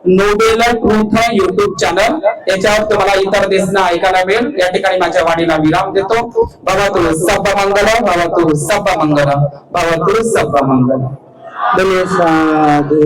नोबेल ट्रूथ युट्यूब चॅनल, याच्यावर तुम्हाला इतर दिसणं ऐकायला मिळेल. या ठिकाणी माझ्या वाणीला विराम देतो. भवतु सब मंगल, भवतु सब मंगल, भवतु सब मंगल. धन्यवाद.